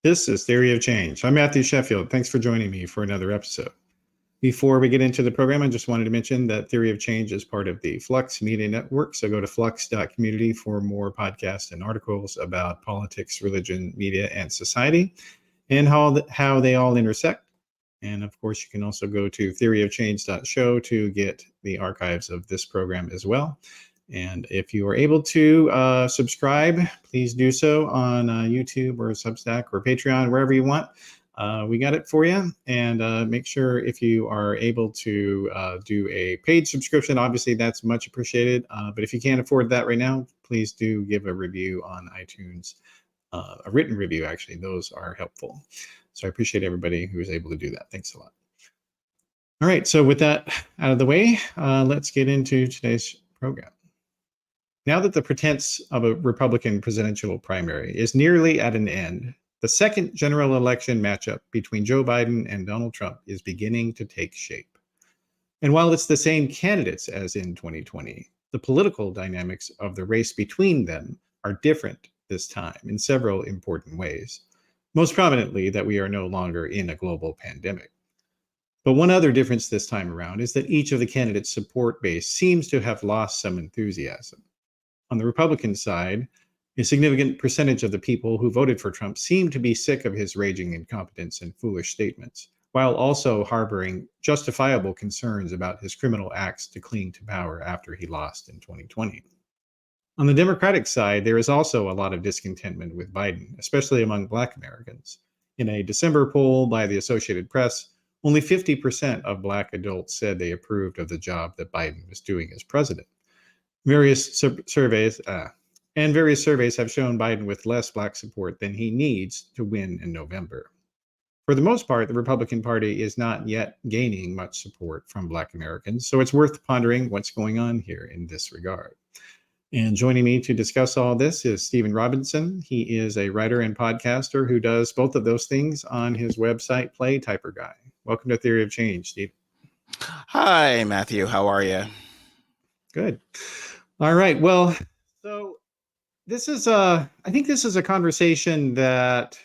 This is Theory of Change. I'm Matthew Sheffield. Thanks for joining me for another episode. Before we get into the program, I just wanted to mention that Theory of Change is part of the Flux Media Network. So go to flux.community for more podcasts and articles about politics, religion, media, and society, and how they all intersect. And of course, you can also go to theoryofchange.show to get the archives of this program as well. And if you are able to subscribe, please do so on YouTube or Substack or Patreon, wherever you want. We got it for you. And make sure if you are able to do a paid subscription, obviously that's much appreciated. But if you can't afford that right now, please do give a review on iTunes, a written review, actually. Those are helpful. So I appreciate everybody who is able to do that. Thanks a lot. All right. So with that out of the way, let's get into today's program. Now that the pretense of a Republican presidential primary is nearly at an end, the second general election matchup between Joe Biden and Donald Trump is beginning to take shape. And while it's the same candidates as in 2020, the political dynamics of the race between them are different this time in several important ways. Most prominently, that we are no longer in a global pandemic. But one other difference this time around is that each of the candidates' support base seems to have lost some enthusiasm. On the Republican side, a significant percentage of the people who voted for Trump seem to be sick of his raging incompetence and foolish statements, while also harboring justifiable concerns about his criminal acts to cling to power after he lost in 2020. On the Democratic side, there is also a lot of discontentment with Biden, especially among Black Americans. In a December poll by the Associated Press, only 50% of Black adults said they approved of the job that Biden was doing as president. Various surveys have shown Biden with less Black support than he needs to win in November. For the most part, the Republican Party is not yet gaining much support from Black Americans, so it's worth pondering what's going on here in this regard. And joining me to discuss all this is Stephen Robinson. He is a writer and podcaster who does both of those things on his website, Play Typer Guy. Welcome to Theory of Change, Steve. Hi, Matthew. How are you? Good. All right. Well, so this is I think this is a conversation that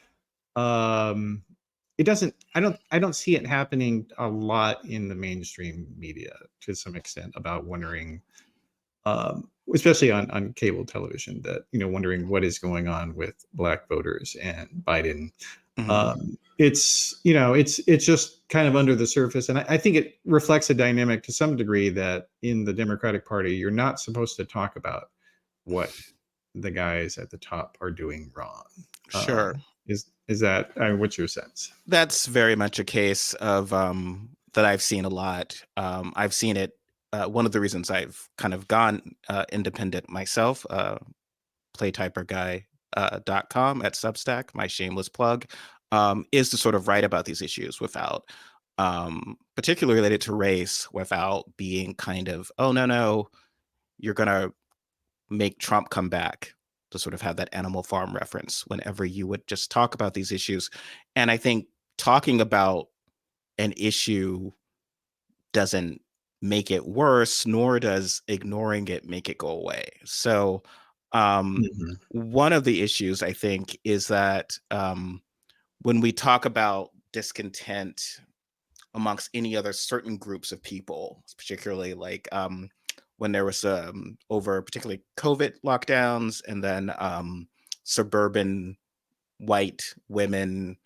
it doesn't I don't see it happening a lot in the mainstream media to some extent about wondering especially on cable television, that wondering what is going on with Black voters and Biden. It's just kind of under the surface, and I think it reflects a dynamic to some degree that in the Democratic Party you're not supposed to talk about what the guys at the top are doing wrong. Sure. Is that what's your sense? That's very much a case of that I've seen a lot. I've seen it. One of the reasons I've kind of gone independent myself, playtyperguy.com at Substack, my shameless plug, is to sort of write about these issues without, particularly related to race, without being kind of, oh, no, you're going to make Trump come back, to sort of have that Animal Farm reference whenever you would just talk about these issues. And I think talking about an issue doesn't make it worse, nor does ignoring it make it go away. So one of the issues, I think, is that when we talk about discontent amongst any other certain groups of people, particularly like when there was over particularly COVID lockdowns, and then suburban white women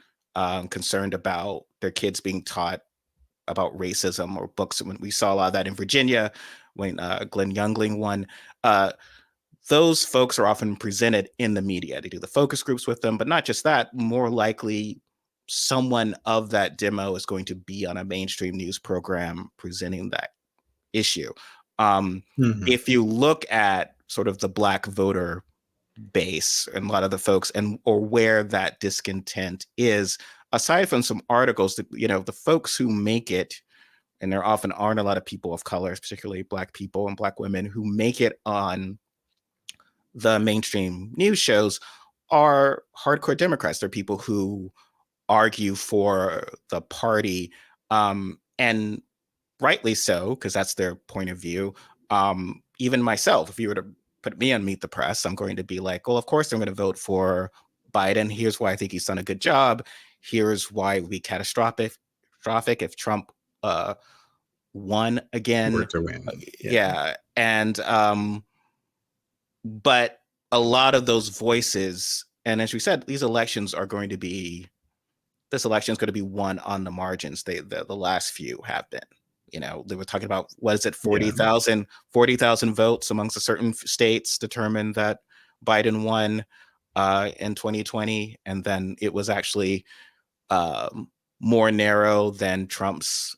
concerned about their kids being taught about racism or books. When we saw a lot of that in Virginia, when Glenn Youngling won, those folks are often presented in the media. They do the focus groups with them, but not just that, more likely someone of that demo is going to be on a mainstream news program presenting that issue. If you look at sort of the Black voter base and a lot of the folks or where that discontent is, aside from some articles that, the folks who make it, and there often aren't a lot of people of color, particularly Black people and Black women who make it on the mainstream news shows, are hardcore Democrats. They're people who argue for the party, and rightly so, because that's their point of view. Even myself, if you were to put me on Meet the Press, I'm going to be like, well, of course I'm going to vote for Biden. Here's why I think he's done a good job. Here's why it would be catastrophic if Trump won again. Were to win. Yeah. And but a lot of those voices, and as we said, this election is going to be won on the margins. The last few have been. They were talking about, what is it, 40,000 votes amongst a certain states determined that Biden won in 2020. And then it was actually more narrow than Trump's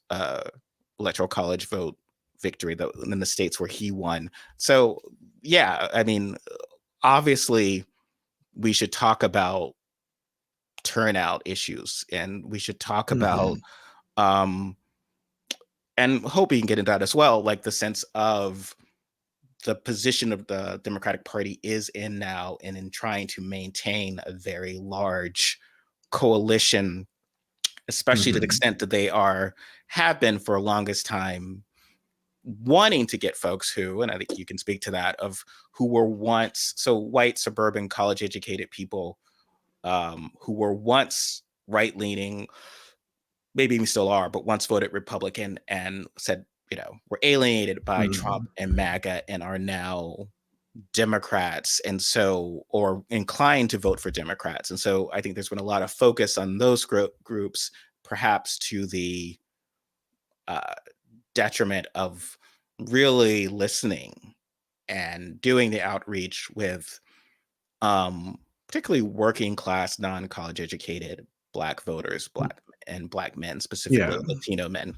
electoral college vote victory in the states where he won. So, yeah, I mean, obviously, we should talk about turnout issues, and we should talk about and hope we can get into that as well, like the sense of the position of the Democratic Party is in now, and in trying to maintain a very large coalition, especially to the extent that they have been for the longest time, wanting to get folks who, and I think you can speak to that, of who were once white, suburban, college educated people who were once right leaning, maybe even still are, but once voted Republican and said, were alienated by Trump and MAGA and are now Democrats, and so, or inclined to vote for Democrats. And so I think there's been a lot of focus on those groups, perhaps to the detriment of really listening and doing the outreach with particularly working class, non-college educated Black voters, Black men, specifically Latino men.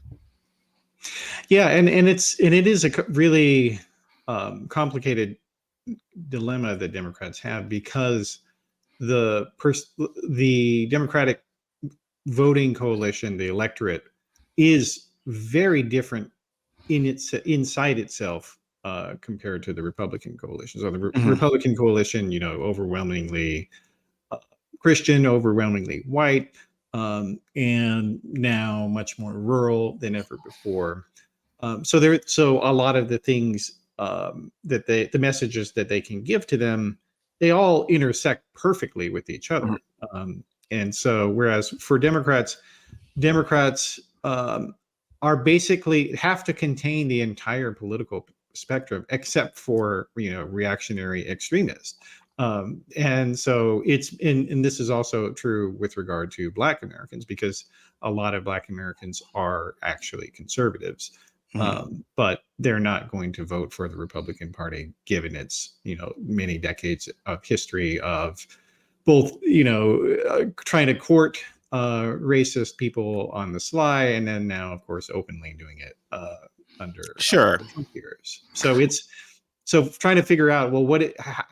Yeah, and it is a really complicated dilemma that Democrats have, because the Democratic voting coalition, the electorate, is very different inside itself compared to the Republican coalition. So the Republican coalition, overwhelmingly Christian, overwhelmingly white, and now much more rural than ever before. So a lot of the things the messages that they can give to them, they all intersect perfectly with each other. And so, whereas for Democrats are basically have to contain the entire political spectrum, except for reactionary extremists. And so and this is also true with regard to Black Americans, because a lot of Black Americans are actually conservatives. But they're not going to vote for the Republican Party, given its many decades of history of both trying to court racist people on the sly, and then now, of course, openly doing it under the Trump years. So trying to figure out, well,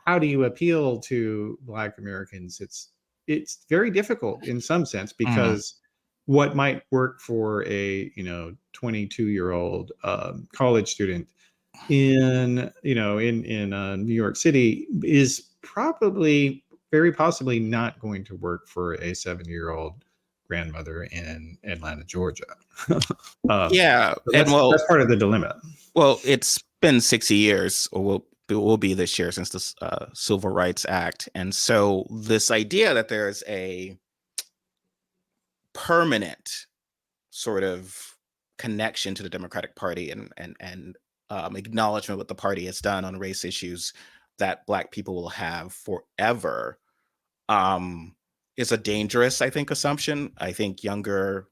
how do you appeal to Black Americans? It's very difficult in some sense, because what might work for a 22-year-old college student in New York City is probably very possibly not going to work for a 7-year-old grandmother in Atlanta, Georgia. That's part of the dilemma. Well, it's been 60 years, or will be this year, since the Civil Rights Act, and so this idea that there's a permanent sort of connection to the Democratic Party and acknowledgement what the party has done on race issues that Black people will have forever is a dangerous, I think, assumption. I think younger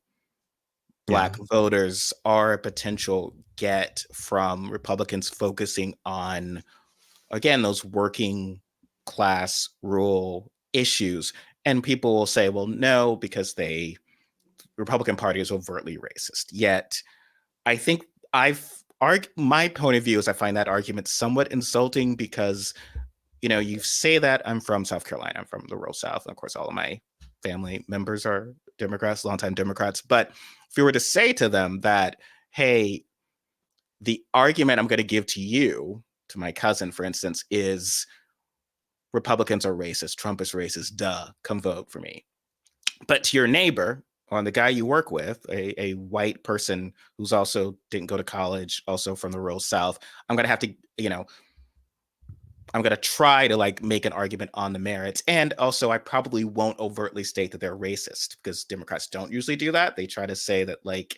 Black voters are a potential get from Republicans focusing on, again, those working class rural issues. And people will say, well, no, because the Republican Party is overtly racist. Yet, I think my point of view is I find that argument somewhat insulting, because you say that I'm from South Carolina, I'm from the rural South, and of course all of my family members are Democrats, longtime Democrats. But if you were to say to them that, hey, the argument I'm going to give to you, to my cousin, for instance, is Republicans are racist, Trump is racist, duh, come vote for me. But to your neighbor, or the guy you work with, a white person who's also didn't go to college, also from the rural South, I'm going to have to, I'm going to try to like make an argument on the merits. And also, I probably won't overtly state that they're racist, because Democrats don't usually do that. They try to say that, like,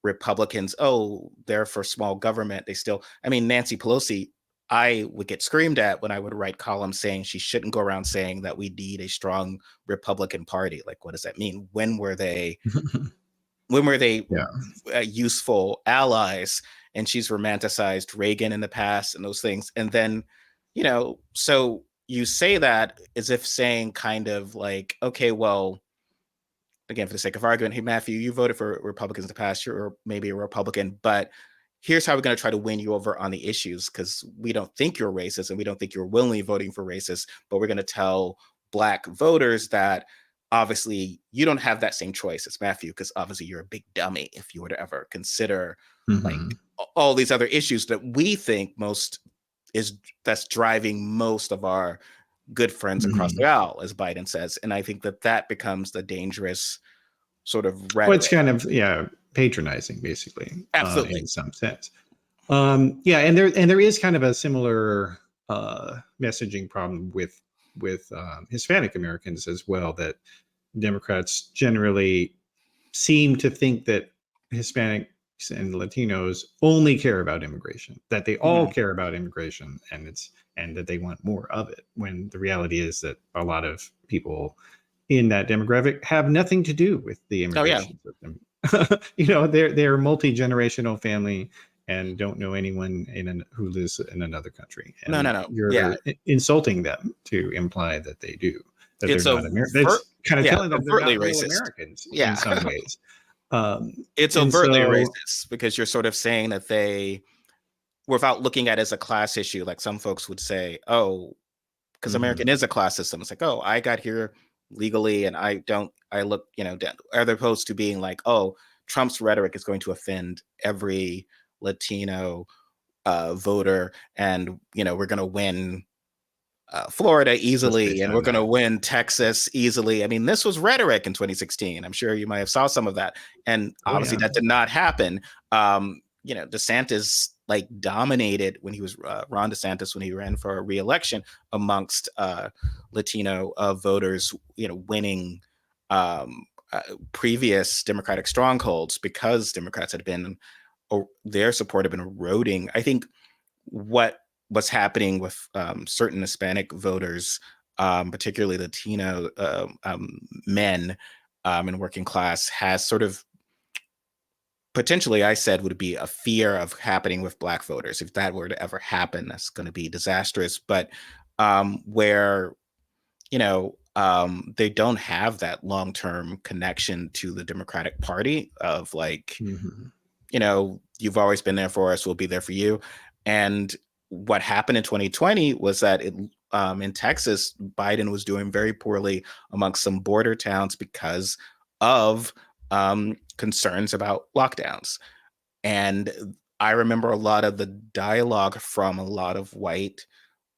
Republicans, oh, they're for small government. They still, I mean, Nancy Pelosi, I would get screamed at when I would write columns saying she shouldn't go around saying that we need a strong Republican Party. Like, what does that mean? When were they Yeah. useful allies? And she's romanticized Reagan in the past and those things. And then, so you say that as if saying kind of like, okay, well, again, for the sake of argument, hey, Matthew, you voted for Republicans in the past, you're maybe a Republican, but here's how we're going to try to win you over on the issues, because we don't think you're racist and we don't think you're willingly voting for racists, but we're going to tell Black voters that obviously you don't have that same choice as Matthew, because obviously you're a big dummy if you were to ever consider like all these other issues that we think that's driving most of our good friends across the aisle, as Biden says. And I think that becomes the dangerous sort of rhetoric. Well, it's kind of patronizing, basically, Absolutely. in some sense. And there is kind of a similar messaging problem with Hispanic Americans as well, that Democrats generally seem to think that Hispanics and Latinos only care about immigration, that they all care about immigration, and that they want more of it, when the reality is that a lot of people in that demographic have nothing to do with the immigration system. They're multi-generational family and don't know anyone who lives in another country. And No. You're insulting them to imply that they do, that It's they're not American. That's kind of telling them they're not real racist. Americans in some ways. It's overtly racist, because you're sort of saying that they, without looking at it as a class issue, like some folks would say, oh, because American is a class system. It's like, oh, I got here legally and I look, down, as opposed to being like, oh, Trump's rhetoric is going to offend every Latino voter, and we're going to win Florida easily, and we're going to win Texas easily. I mean, this was rhetoric in 2016. I'm sure you might have saw some of that, and obviously that did not happen. DeSantis like dominated when he was Ron DeSantis when he ran for re-election amongst Latino voters, winning previous Democratic strongholds, because Democrats had been, their support had been eroding. I think what's happening with certain Hispanic voters, particularly Latino men and working class, has sort of potentially, I said, would be a fear of happening with Black voters. If that were to ever happen, that's going to be disastrous. But where, they don't have that long-term connection to the Democratic Party of like, you've always been there for us, we'll be there for you. And what happened in 2020 was that in Texas, Biden was doing very poorly amongst some border towns because of concerns about lockdowns. And I remember a lot of the dialogue from a lot of white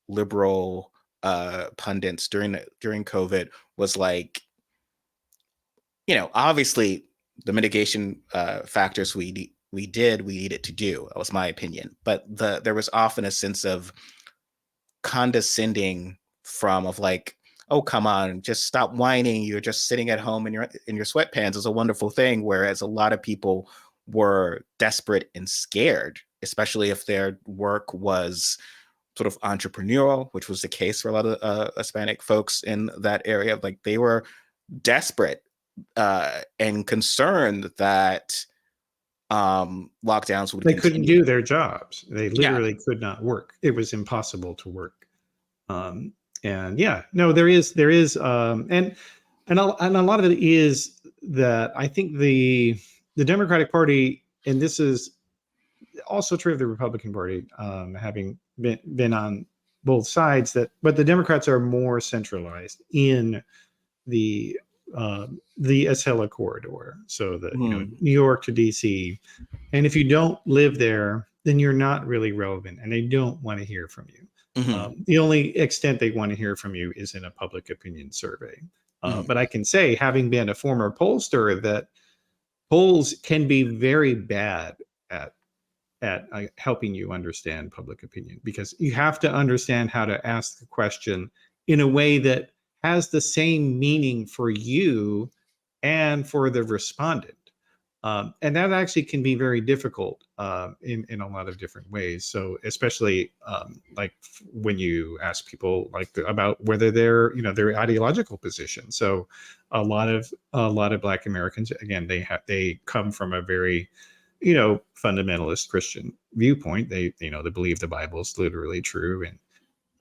liberal pundits during COVID was like, obviously the mitigation factors we needed to do. That was my opinion. But there was often a sense of condescending of like, oh, come on, just stop whining. You're just sitting at home in your sweatpants is a wonderful thing. Whereas a lot of people were desperate and scared, especially if their work was sort of entrepreneurial, which was the case for a lot of Hispanic folks in that area. Like, they were desperate and concerned that lockdowns would they continue. couldn't do their jobs. They literally could not work. It was impossible to work. There is and a lot of it is that I think the Democratic Party, and this is also true of the Republican Party, having been on both sides, but the Democrats are more centralized in the Acela corridor. So New York to DC. And if you don't live there, then you're not really relevant, and they don't want to hear from you. The only extent they want to hear from you is in a public opinion survey. But I can say, having been a former pollster, that polls can be very bad at helping you understand public opinion, because you have to understand how to ask the question in a way that has the same meaning for you and for the respondent. And that actually can be very difficult in a lot of different ways. So especially like when you ask people like about whether they're, their ideological position. So a lot of Black Americans, again, they come from a very, fundamentalist Christian viewpoint. They believe the Bible is literally true, and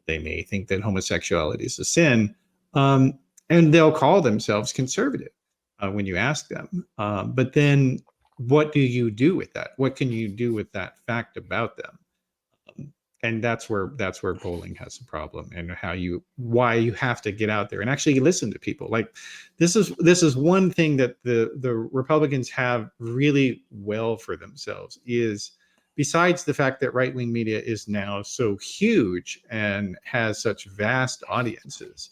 they may think that homosexuality is a sin, and they'll call themselves conservative when you ask them. But then, what do you do with that? What can you do with that fact about them? And that's where polling has a problem, and why you have to get out there and actually listen to people. Like this is one thing that the Republicans have really well for themselves, is besides the fact that right-wing media is now so huge and has such vast audiences,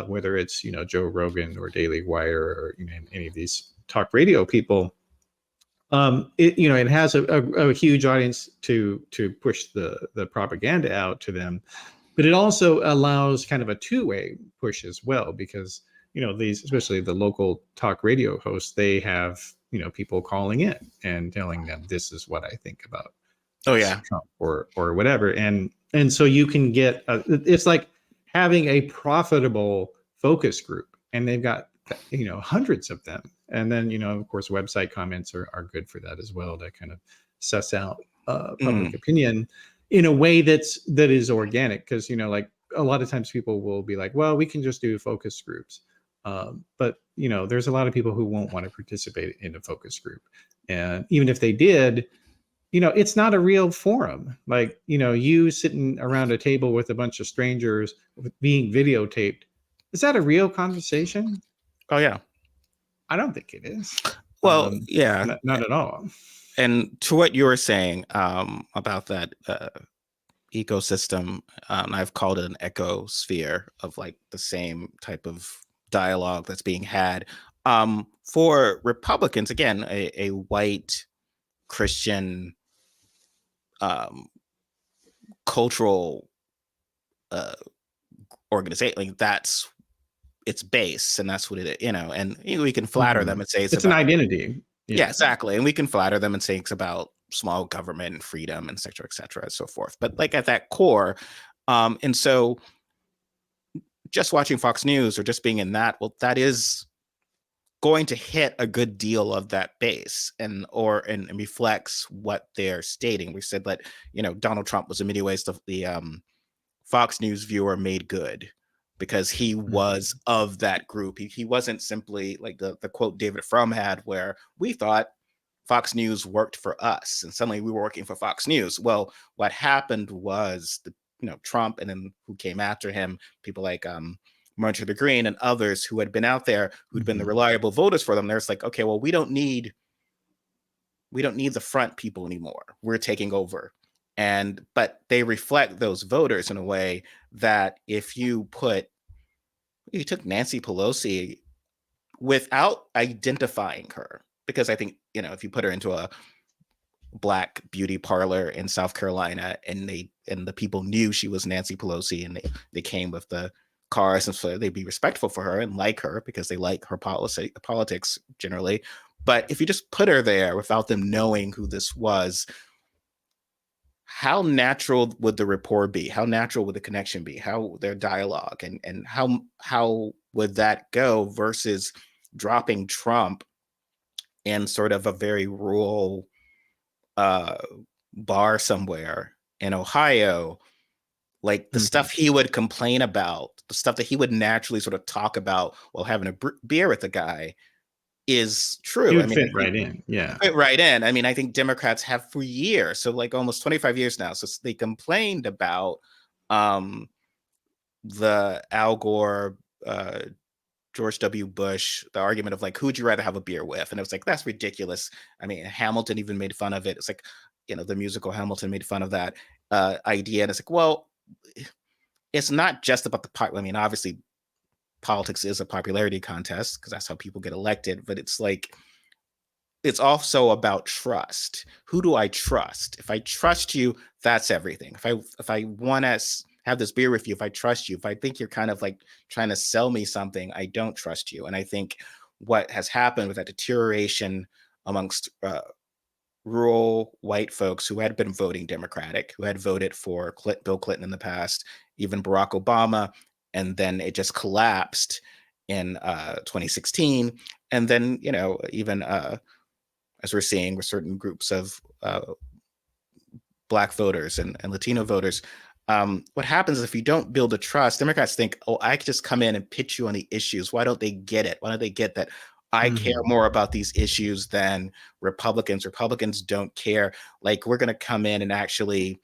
whether it's Joe Rogan or Daily Wire or any of these talk radio people, it has a huge audience to push the propaganda out to them, but it also allows kind of a two-way push as well, because these, especially the local talk radio hosts, they have people calling in and telling them, this is what I think about Oh yeah. Trump or whatever, and so you can get it's like having a profitable focus group, and they've got hundreds of them. And then of course website comments are good for that as well, to kind of suss out public opinion in a way that is organic, because like a lot of times people will be like, well, we can just do focus groups, but there's a lot of people who won't want to participate in a focus group, and even if they did, it's not a real forum. Like, you sitting around a table with a bunch of strangers being videotaped, is that a real conversation? Oh yeah. I don't think it is. Well, yeah. Not at all. And to what you were saying about that ecosystem, I've called it an ecosphere of like the same type of dialogue that's being had. For Republicans, again, a white Christian cultural organization, like that's its base, and that's what it is, and we can flatter them and say it's an identity. Yeah, exactly. And we can flatter them and say it's about small government and freedom, and et cetera, and so forth. But like at that core, and so just watching Fox News or just being in that, well, that is going to hit a good deal of that base and reflects what they're stating. We said that, Donald Trump was in many ways the Fox News viewer made good, because he was of that group. He wasn't simply like the quote David Frum had, where we thought Fox News worked for us and suddenly we were working for Fox News. Well, what happened was Trump, and then who came after him, people like Martin Luther Green and others who had been out there, who'd been the reliable voters for them. There's like, okay, well, we don't need the front people anymore. We're taking over. But they reflect those voters in a way that if you took Nancy Pelosi without identifying her, because I think, if you put her into a Black beauty parlor in South Carolina and the people knew she was Nancy Pelosi, and they came with the cars, and so they'd be respectful for her and like her because they like her politics generally. But if you just put her there without them knowing who this was, how natural would the rapport be? How natural would the connection be? How their dialogue, and how would that go versus dropping Trump in sort of a very rural bar somewhere in Ohio, like the stuff he would complain about, the stuff that he would naturally sort of talk about while having a beer with the guy is true. He would fit right in. Yeah. Fit right in. I mean, I think Democrats have for years, so like almost 25 years now. So they complained about the Al Gore, George W. Bush, the argument of like, who would you rather have a beer with? And it was like, that's ridiculous. I mean, Hamilton even made fun of it. It's like, the musical Hamilton made fun of that idea. And it's like, well, it's not just about the part. I mean, obviously, politics is a popularity contest because that's how people get elected. But it's like, it's also about trust. Who do I trust? If I trust you, that's everything. If I want to have this beer with you, if I trust you, if I think you're kind of like trying to sell me something, I don't trust you. And I think what has happened with that deterioration amongst rural white folks who had been voting Democratic, who had voted for Bill Clinton in the past, even Barack Obama, and then it just collapsed in 2016. And then, even as we're seeing with certain groups of Black voters and Latino voters, what happens is if you don't build a trust, Democrats think, oh, I could just come in and pitch you on the issues. Why don't they get it? Why don't they get that I care more about these issues than Republicans? Republicans don't care. Like, we're going to come in and actually,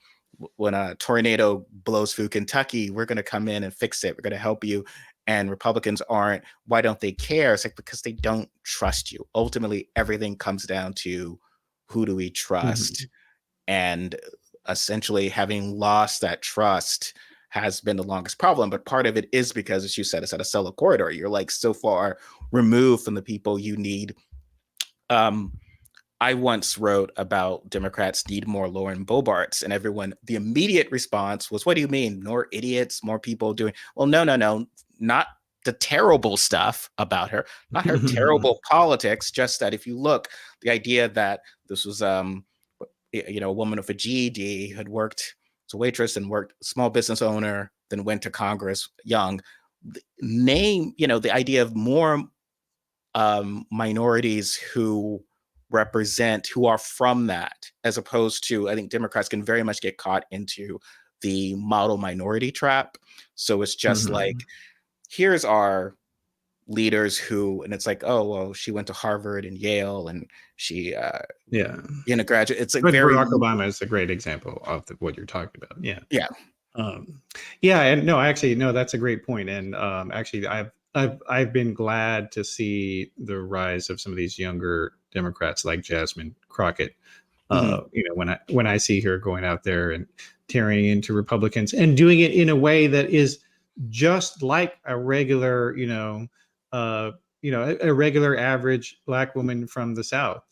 when a tornado blows through Kentucky, we're going to come in and fix it. We're going to help you. And Republicans aren't. Why don't they care? It's like, because they don't trust you. Ultimately, everything comes down to, who do we trust? And essentially, having lost that trust has been the longest problem. But part of it is because, as you said, it's at a cellar corridor. You're like so far removed from the people you need. I once wrote about Democrats need more Lauren Bobarts, and the immediate response was, what do you mean? More idiots, more people doing, well, no, not the terrible stuff about her, not her terrible politics, just that if you look, the idea that this was, a woman of a GED, had worked as a waitress and worked small business owner, then went to Congress young. The idea of more minorities who are from that, as opposed to, I think Democrats can very much get caught into the model minority trap. So it's just like, here's our leaders who, and it's like, oh, well, she went to Harvard and Yale and she being a graduate. It's like But very, Barack Obama is a great example of what you're talking about. Yeah. yeah. Yeah, and no, actually, no, that's a great point. And actually, I've been glad to see the rise of some of these younger Democrats like Jasmine Crockett. When I see her going out there and tearing into Republicans and doing it in a way that is just like a regular, a regular average Black woman from the South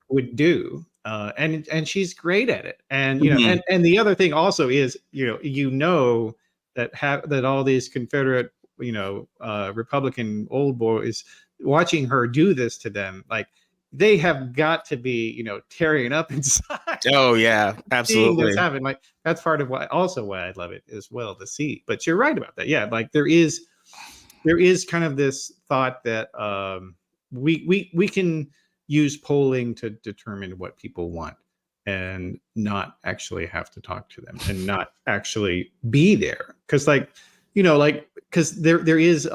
would do. And she's great at it. And and the other thing also is, that all these Confederate, Republican old boys watching her do this to them, like, they have got to be, tearing up inside. Oh yeah, Seeing this absolutely. happen, like, that's part of why I love it as well to see. But you're right about that. Yeah, like there is kind of this thought that we can use polling to determine what people want and not actually have to talk to them and not actually be there, because because there is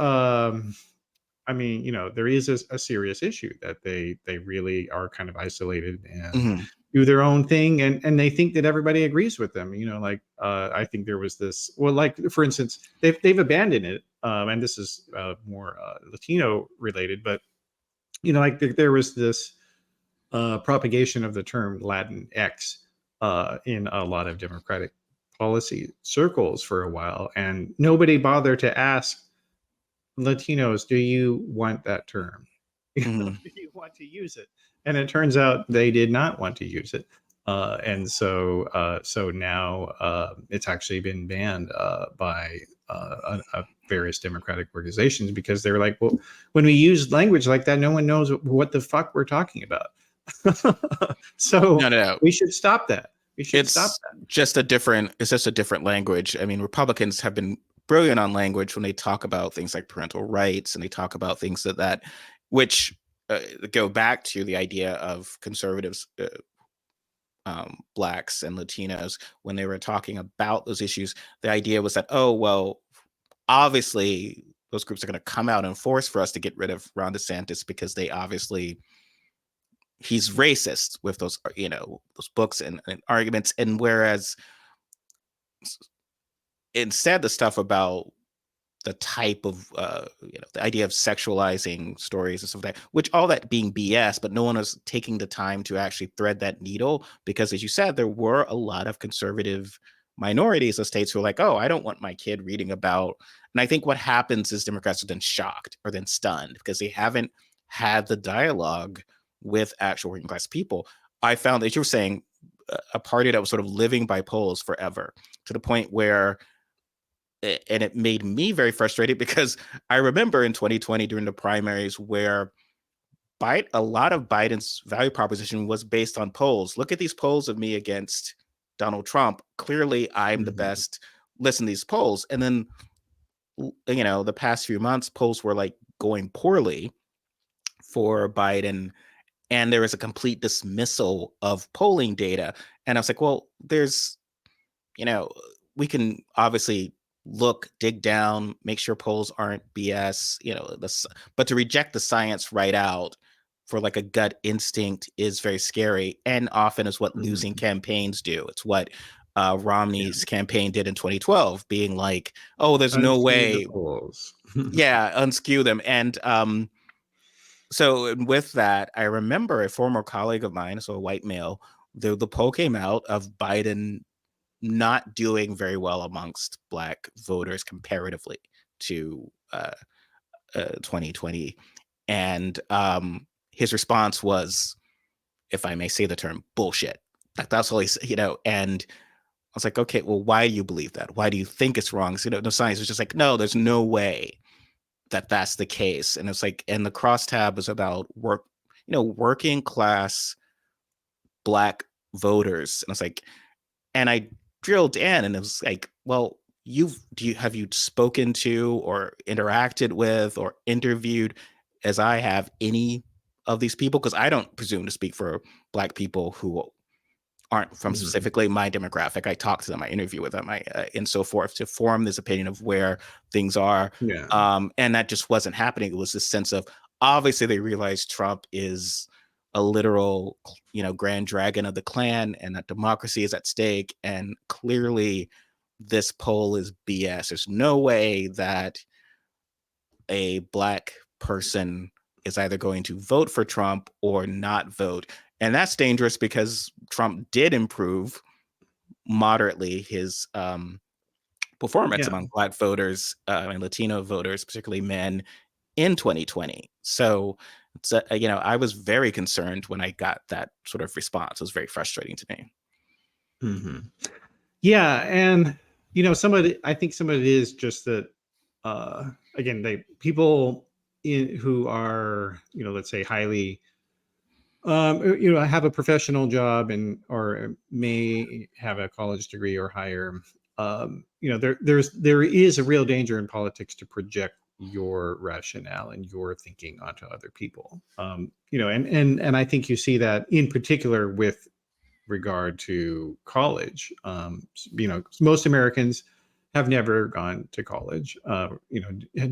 there is a serious issue that they really are kind of isolated and do their own thing, and they think that everybody agrees with them. I think there was this, well, like, for instance, they've abandoned it, and this is more Latino related, but like there was this propagation of the term Latin X in a lot of Democratic policy circles for a while, and nobody bothered to ask Latinos, do you want that term? Do you want to use it? And it turns out they did not want to use it. So now it's actually been banned by various Democratic organizations, because they're like, well, when we use language like that, no one knows what the fuck we're talking about. So No. we should stop that. It's just a different language. I mean, Republicans have been brilliant on language when they talk about things like parental rights, and they talk about things that which go back to the idea of conservatives, Blacks and Latinos, when they were talking about those issues. The idea was that, oh, well, obviously those groups are going to come out and force for us to get rid of Ron DeSantis, because he's racist with those books and arguments. And whereas instead, the stuff about the type of the idea of sexualizing stories and stuff like that, which all that being BS, but no one was taking the time to actually thread that needle, because, as you said, there were a lot of conservative minorities of states who are like, oh, I don't want my kid reading about. And I think what happens is Democrats are then shocked or then stunned, because they haven't had the dialogue with actual working class people. I found that you were saying a party that was sort of living by polls forever, to the point where, and it made me very frustrated, because I remember in 2020 during the primaries where a lot of Biden's value proposition was based on polls. Look at these polls of me against Donald Trump. Clearly, I'm the Mhm. best. Listen to these polls. And then, the past few months, polls were like going poorly for Biden, and there was a complete dismissal of polling data. And I was like, well, you know, we can obviously dig down, make sure polls aren't BS, but to reject the science right out for like a gut instinct is very scary, and often is what losing Mhm. campaigns do. It's what Romney's Yeah. campaign did in 2012, being like, oh, there's no Unskew the way. polls. Yeah, unskew them. And so with that, I remember a former colleague of mine, so a white male, the poll came out of Biden not doing very well amongst Black voters comparatively to 2020. And his response was, if I may say the term, bullshit. Like, that's all he said, and I was like, okay, well, why do you believe that? Why do you think it's wrong? So, no science was just like, no, there's no way that that's the case. And it's like, and the crosstab is about working class Black voters. And it's like, and I drilled in, and it was like, well, have you spoken to or interacted with or interviewed, as I have, any of these people? Because I don't presume to speak for Black people who aren't from Mhm. specifically my demographic. I talk to them, I interview with them, and so forth, to form this opinion of where things are. Yeah. And that just wasn't happening. It was this sense of, obviously they realize Trump is a literal, grand dragon of the Klan, and that democracy is at stake. And clearly, this poll is BS. There's no way that a Black person is either going to vote for Trump or not vote. And that's dangerous, because Trump did improve moderately his performance Yeah. among Black voters and Latino voters, particularly men, in 2020. So, I was very concerned when I got that sort of response. It was very frustrating to me. Mhm. Yeah, and I think some of it is just that, again, people who are, let's say highly, have a professional job and or may have a college degree or higher. There is a real danger in politics to project your rationale and your thinking onto other people. And I think you see that in particular with regard to college. Most Americans have never gone to college,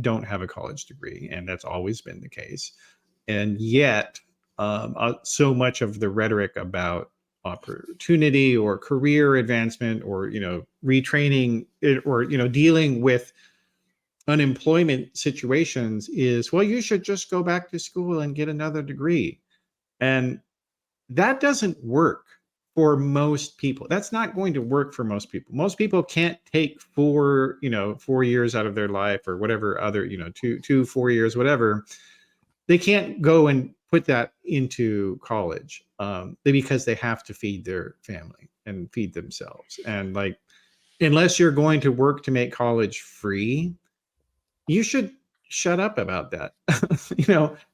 don't have a college degree, and that's always been the case. And yet, so much of the rhetoric about opportunity or career advancement or retraining or dealing with unemployment situations is, well, you should just go back to school and get another degree. And that doesn't work for most people. That's not going to work for most people. Most people can't take 4 years out of their life or whatever other, 4 years, whatever. They can't go and put that into college, because they have to feed their family and feed themselves. And like, unless you're going to work to make college free, you should shut up about that.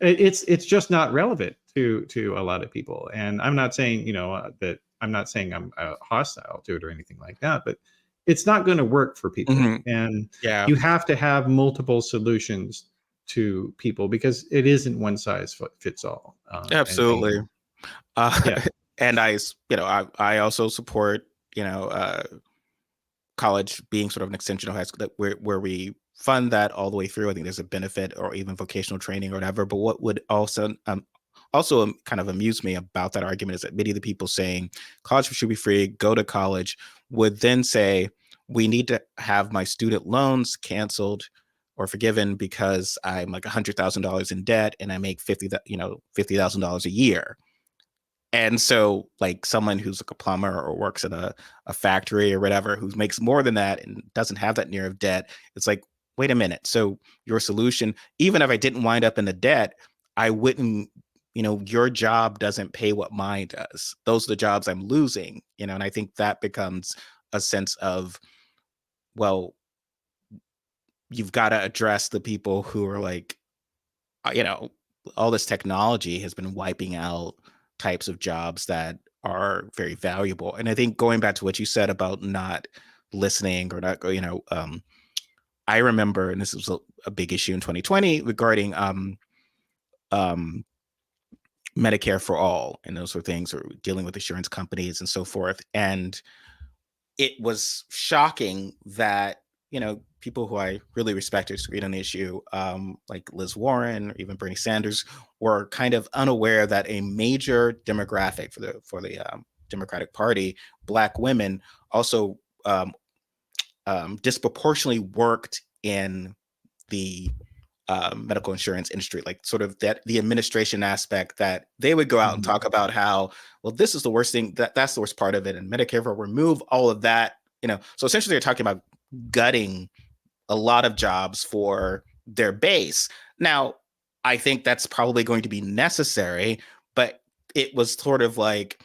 It's just not relevant to a lot of people. And I'm not saying, that I'm not saying I'm hostile to it or anything like that, but it's not going to work for people. Mhm. And Yeah, you have to have multiple solutions to people, because it isn't one size fits all. absolutely. Uh, Yeah. and I also support, college being sort of an extension of high school, that where we fund that all the way through. I think there's a benefit, or even vocational training or whatever. But what would also kind of amuse me about that argument is that many of the people saying college should be free, go to college, would then say, we need to have my student loans canceled or forgiven because I'm like $100,000 in debt and I make $50,000 a year. And so, like, someone who's like a plumber or works in a factory or whatever, who makes more than that and doesn't have that near of debt, it's like, wait a minute. So your solution, even if I didn't wind up in the debt, I wouldn't your job doesn't pay what mine does. Those are the jobs I'm losing, and I think that becomes a sense of, well, you've got to address the people who are like, uh, you know, all this technology has been wiping out types of jobs that are very valuable. And I think going back to what you said about not listening or not, I remember, and this was a big issue in 2020 regarding um, Medicare for all and those sort of things, or dealing with insurance companies and so forth. And it was shocking that, people who I really respected to read on the issue, like Liz Warren or even Bernie Sanders, were kind of unaware that a major demographic for the Democratic Party, Black women, also um, disproportionately worked in the medical insurance industry, like sort of that the administration aspect, that they would go out and talk about how, well, this is the worst thing, that's the worst part of it, and Medicare will remove all of that. So essentially they're talking about gutting a lot of jobs for their base. Now, I think that's probably going to be necessary, but it was sort of like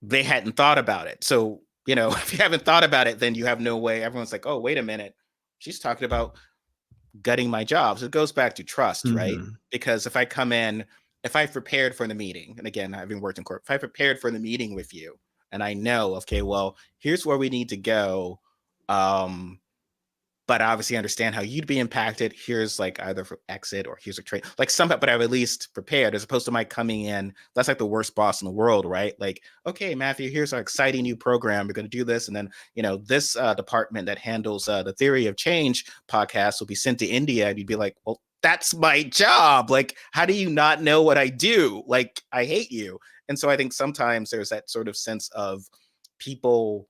they hadn't thought about it. So, if you haven't thought about it, then you have no way. Everyone's like, oh, wait a minute. She's talking about gutting my jobs. It goes back to trust, right? Because if I come in, if I prepared for the meeting, and again, having worked in court, if I prepared for the meeting with you and I know, okay, well, here's where we need to go. But I obviously understand how you'd be impacted. Here's like either for exit or here's a trade, like but I've at least prepared, as opposed to my coming in. That's like the worst boss in the world, right? Like, okay, Matthew, here's our exciting new program. We're going to do this. And then, this department that handles the Theory of Change podcast will be sent to India. And you'd be like, well, that's my job. Like, how do you not know what I do? Like, I hate you. And so I think sometimes there's that sort of sense of people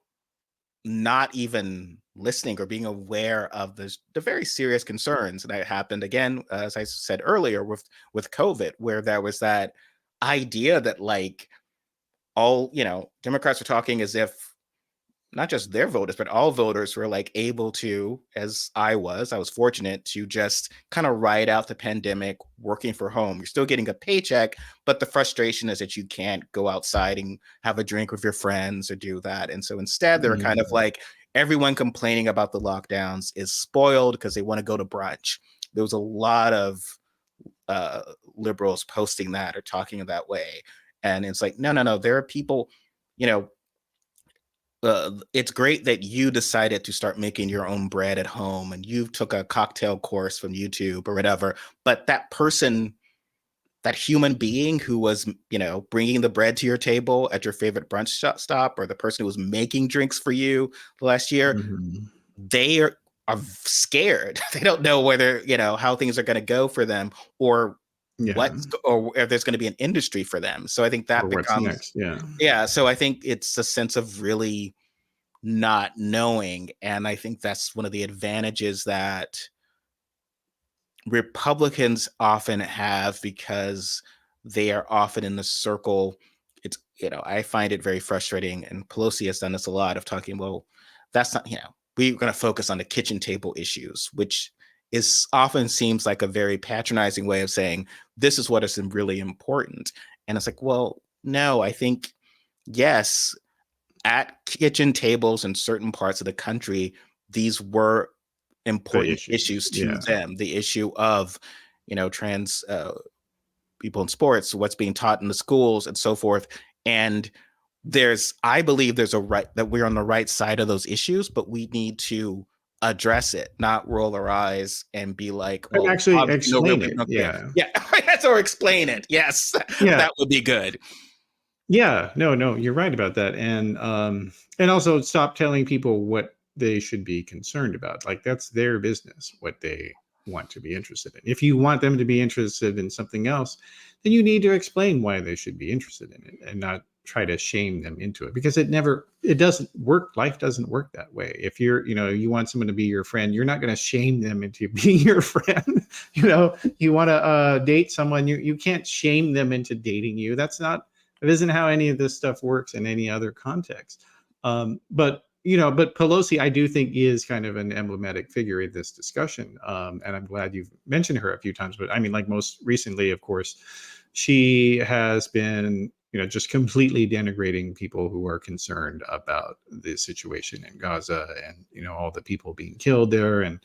not even listening or being aware of the very serious concerns. And that happened again, as I said earlier, with COVID, where there was that idea that like all, Democrats are talking as if not just their voters, but all voters were like able to, as I was fortunate to just kind of ride out the pandemic working from home. You're still getting a paycheck, but the frustration is that you can't go outside and have a drink with your friends or do that. And so instead, they're kind of like, everyone complaining about the lockdowns is spoiled because they want to go to brunch. There was a lot of liberals posting that or talking that way. And it's like, no, there are people, it's great that you decided to start making your own bread at home and you took a cocktail course from YouTube or whatever. But that person, that human being who was, bringing the bread to your table at your favorite brunch stop, or the person who was making drinks for you last year, they are scared. They don't know whether, how things are going to go for them, or or if there's going to be an industry for them. So I think that becomes next. Yeah. So I think it's a sense of really not knowing. And I think that's one of the advantages that Republicans often have, because they are often in the circle. It's, I find it very frustrating. And Pelosi has done this a lot, of talking, well, that's not, we're going to focus on the kitchen table issues, which is often seems like a very patronizing way of saying, this is what is really important. And it's like, well, no, I think, yes, at kitchen tables in certain parts of the country, these were important issues to them. The issue of, trans people in sports, what's being taught in the schools and so forth. And I believe there's a right that we're on the right side of those issues, but we need to address it, not roll our eyes and be like, well, and actually explain it. Yeah. Or explain it. Yes. That would be good. Yeah, no, you're right about that. And also stop telling people what they should be concerned about. Like, that's their business, what they want to be interested in. If you want them to be interested in something else, then you need to explain why they should be interested in it, and not try to shame them into it, because it doesn't work. Life doesn't work that way. If you want someone to be your friend, you're not going to shame them into being your friend. You want to date someone, you can't shame them into dating you. It isn't how any of this stuff works in any other context. But Pelosi, I do think, is kind of an emblematic figure in this discussion. And I'm glad you've mentioned her a few times. But I mean, like, most recently, of course, she has been, just completely denigrating people who are concerned about the situation in Gaza and, all the people being killed there and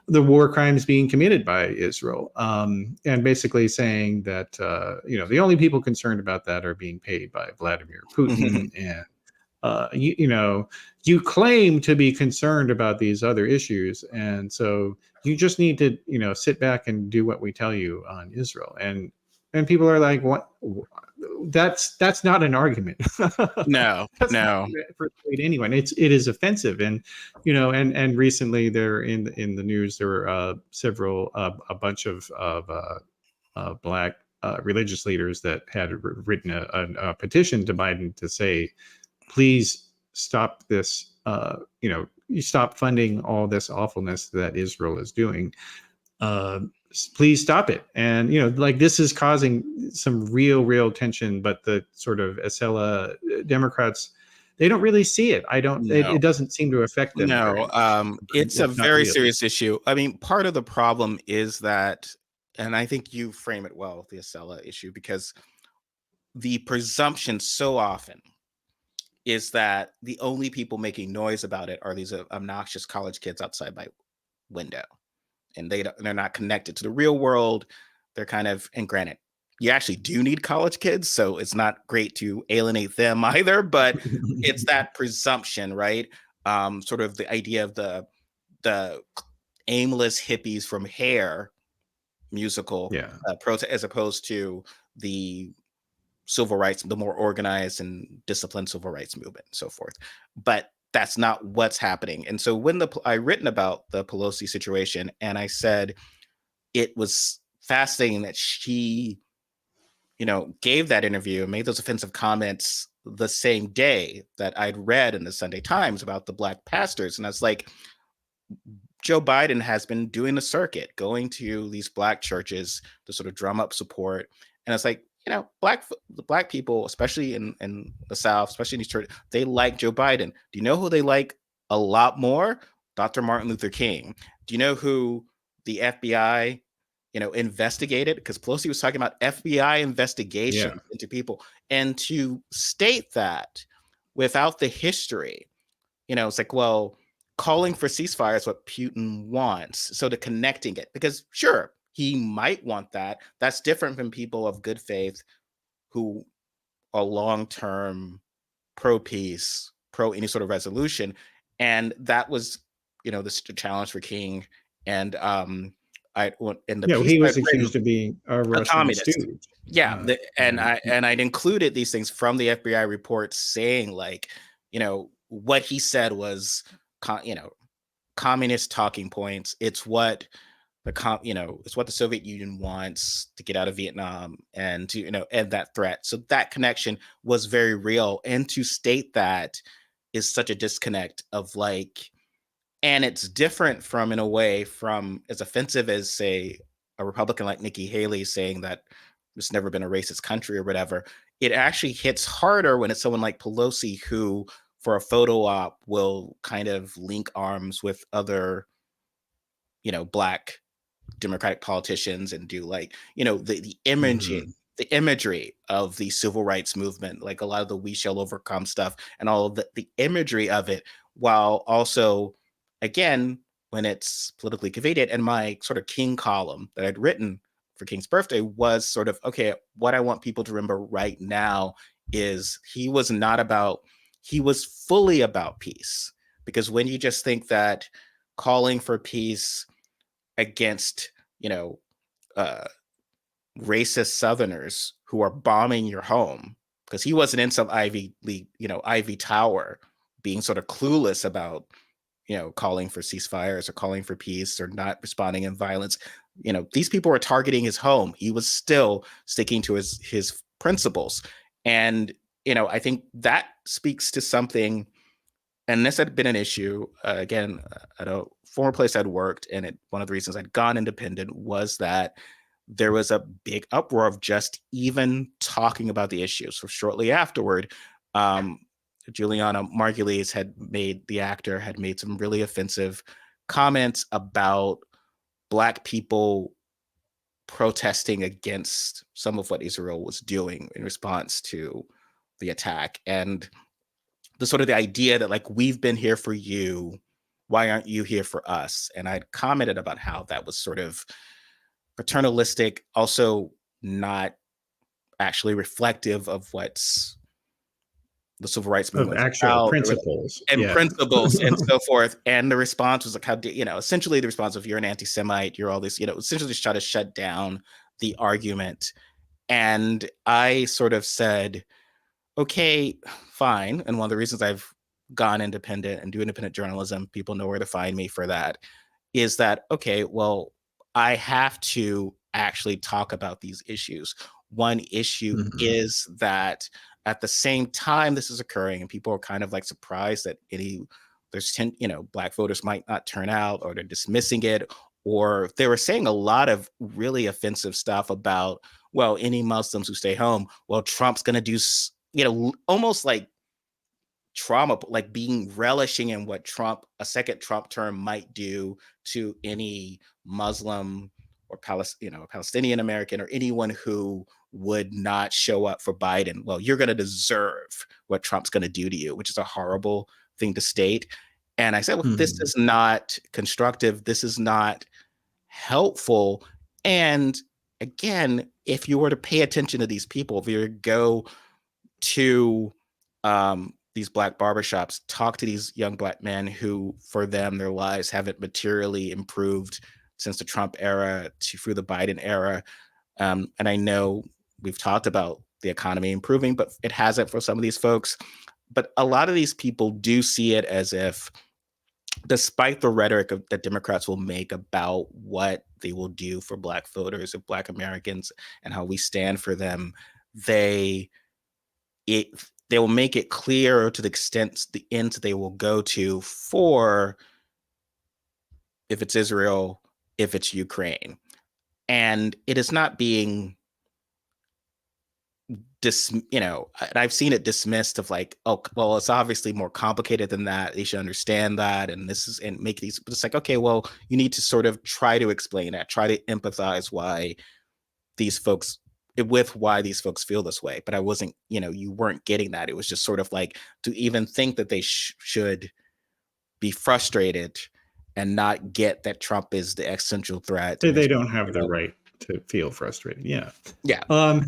the war crimes being committed by Israel, and basically saying that the only people concerned about that are being paid by Vladimir Putin, and you claim to be concerned about these other issues, and so you just need to sit back and do what we tell you on Israel, and people are like, what? That's not an argument. No, That's not no. going to persuade anyone. It is offensive, and and recently there in the news there were several a bunch of black religious leaders that had written a petition to Biden to say, please stop this. You stop funding all this awfulness that Israel is doing. Uh, please stop it. And like, this is causing some real tension. But the sort of Acela Democrats, they don't really see it. I don't. No. It doesn't seem to affect them very No, much. it's a It's not very really. serious issue. I mean, part of the problem is that, and I think you frame it well, the Acela issue, because the presumption so often is that the only people making noise about it are these obnoxious college kids outside my window, and they're not connected to the real world. They're kind of, and granted, you actually do need college kids, so it's not great to alienate them either. But it's that presumption, right? Sort of the idea of the aimless hippies from Hair musical Yeah. protest, as opposed to the civil rights, the more organized and disciplined civil rights movement, and so forth. But that's not what's happening. And so when I written about the Pelosi situation, and I said it was fascinating that she, gave that interview and made those offensive comments the same day that I'd read in the Sunday Times about the black pastors. And I was like, Joe Biden has been doing the circuit, going to these black churches to sort of drum up support. And it's like, the black people, especially in the South, especially in these churches, they like Joe Biden. Do you know who they like a lot more? Dr. Martin Luther King. Do you know who the FBI, investigated? Because Pelosi was talking about FBI Yeah. investigations into people. And to state that without the history, it's like, well, calling for ceasefire is what Putin wants. So to connecting it, because sure, he might want that. That's different from people of good faith who are long-term pro-peace, pro any sort of resolution. And that was, the challenge for King. And in the Yeah. piece He I'd was written, accused of being a a Russian communist. stooge. Yeah, and And I'd included these things from the FBI reports saying, like, what he said was, communist talking points. It's what it's what the Soviet Union wants to get out of Vietnam and to end that threat. So that connection was very real, and to state that is such a disconnect of, like, and it's different from, in a way, from as offensive as, say, a Republican like Nikki Haley saying that there's never been a racist country or whatever. It actually hits harder when it's someone like Pelosi, who for a photo op will kind of link arms with other, black Democratic politicians and do, like, the imaging, Mhm. the imagery of the civil rights movement, like a lot of the "We Shall Overcome" stuff and all of the imagery of it, while also, again, when it's politically convenient. And my sort of King column that I'd written for King's birthday was sort of, okay, what I want people to remember right now is he was fully about peace. Because when you just think that calling for peace against, you know, uh, racist Southerners who are bombing your home, because he wasn't in some Ivy League, Ivy Tower, being sort of clueless about, calling for ceasefires or calling for peace or not responding in violence. These people were targeting his home. He was still sticking to his principles. And, I think that speaks to something. And this had been an issue, again, at a former place I'd worked. And one of the reasons I'd gone independent was that there was a big uproar of just even talking about the issue. So shortly afterward, um, Juliana Margulies the actor had made some really offensive comments about Black people protesting against some of what Israel was doing in response to the attack. And the sort of the idea that like, we've been here for you, why aren't you here for us? And I commented about how that was sort of paternalistic, also not actually reflective of what's the civil rights Of movement actual about, principles. and Yeah. principles and so forth. And the response was like, how do you know, essentially the response of, you're an anti-Semite, you're all this, essentially just try to shut down the argument. And I sort of said, okay, fine. And one of the reasons I've gone independent and do independent journalism, people know where to find me for that, is that, okay, well, I have to actually talk about these issues. One issue Mhm. is that at the same time this is occurring, and people are kind of like surprised that there's 10, Black voters might not turn out, or they're dismissing it, or they were saying a lot of really offensive stuff about, well, any Muslims who stay home, well, Trump's going to do, almost like trauma, like being relishing in what a second Trump term might do to any Muslim or Palestinian American, or anyone who would not show up for Biden. Well, you're going to deserve what Trump's going to do to you, which is a horrible thing to state. And I said, well, this Mhm. is not constructive. This is not helpful. And again, if you were to pay attention to these people, if you were to go to these Black barbershops, talk to these young Black men who, for them, their lives haven't materially improved since the Trump era through the Biden era. And I know we've talked about the economy improving, but it hasn't for some of these folks. But a lot of these people do see it as if, despite the rhetoric that Democrats will make about what they will do for Black voters or Black Americans and how we stand for them, they it they will make it clear to the extent the ends they will go to for, if it's Israel, if it's Ukraine. And it is not being and I've seen it dismissed of like, oh, well, it's obviously more complicated than that. They should understand that. And this is, and make these, but it's like, okay, well, you need to sort of try to explain that, try to empathize why these folks feel this way. But I wasn't, you weren't getting that. It was just sort of like, to even think that they should be frustrated and not get that Trump is the existential threat. And They there's, don't have the right to feel frustrated. Yeah. yeah. Um,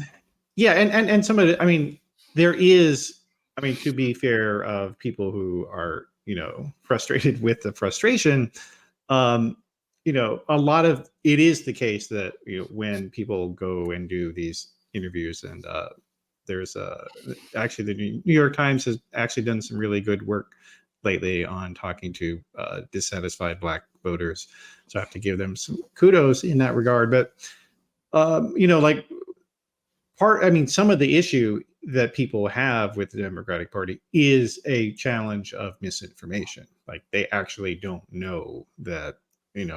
yeah, and some of it, I mean, there is, I mean, to be fair, of people who are, frustrated with the frustration, um, a lot of it is the case that, when people go and do these interviews, and there's actually the New York Times has actually done some really good work lately on talking to dissatisfied Black voters. So I have to give them some kudos in that regard. But like I mean, some of the issue that people have with the Democratic Party is a challenge of misinformation. Like, they actually don't know that,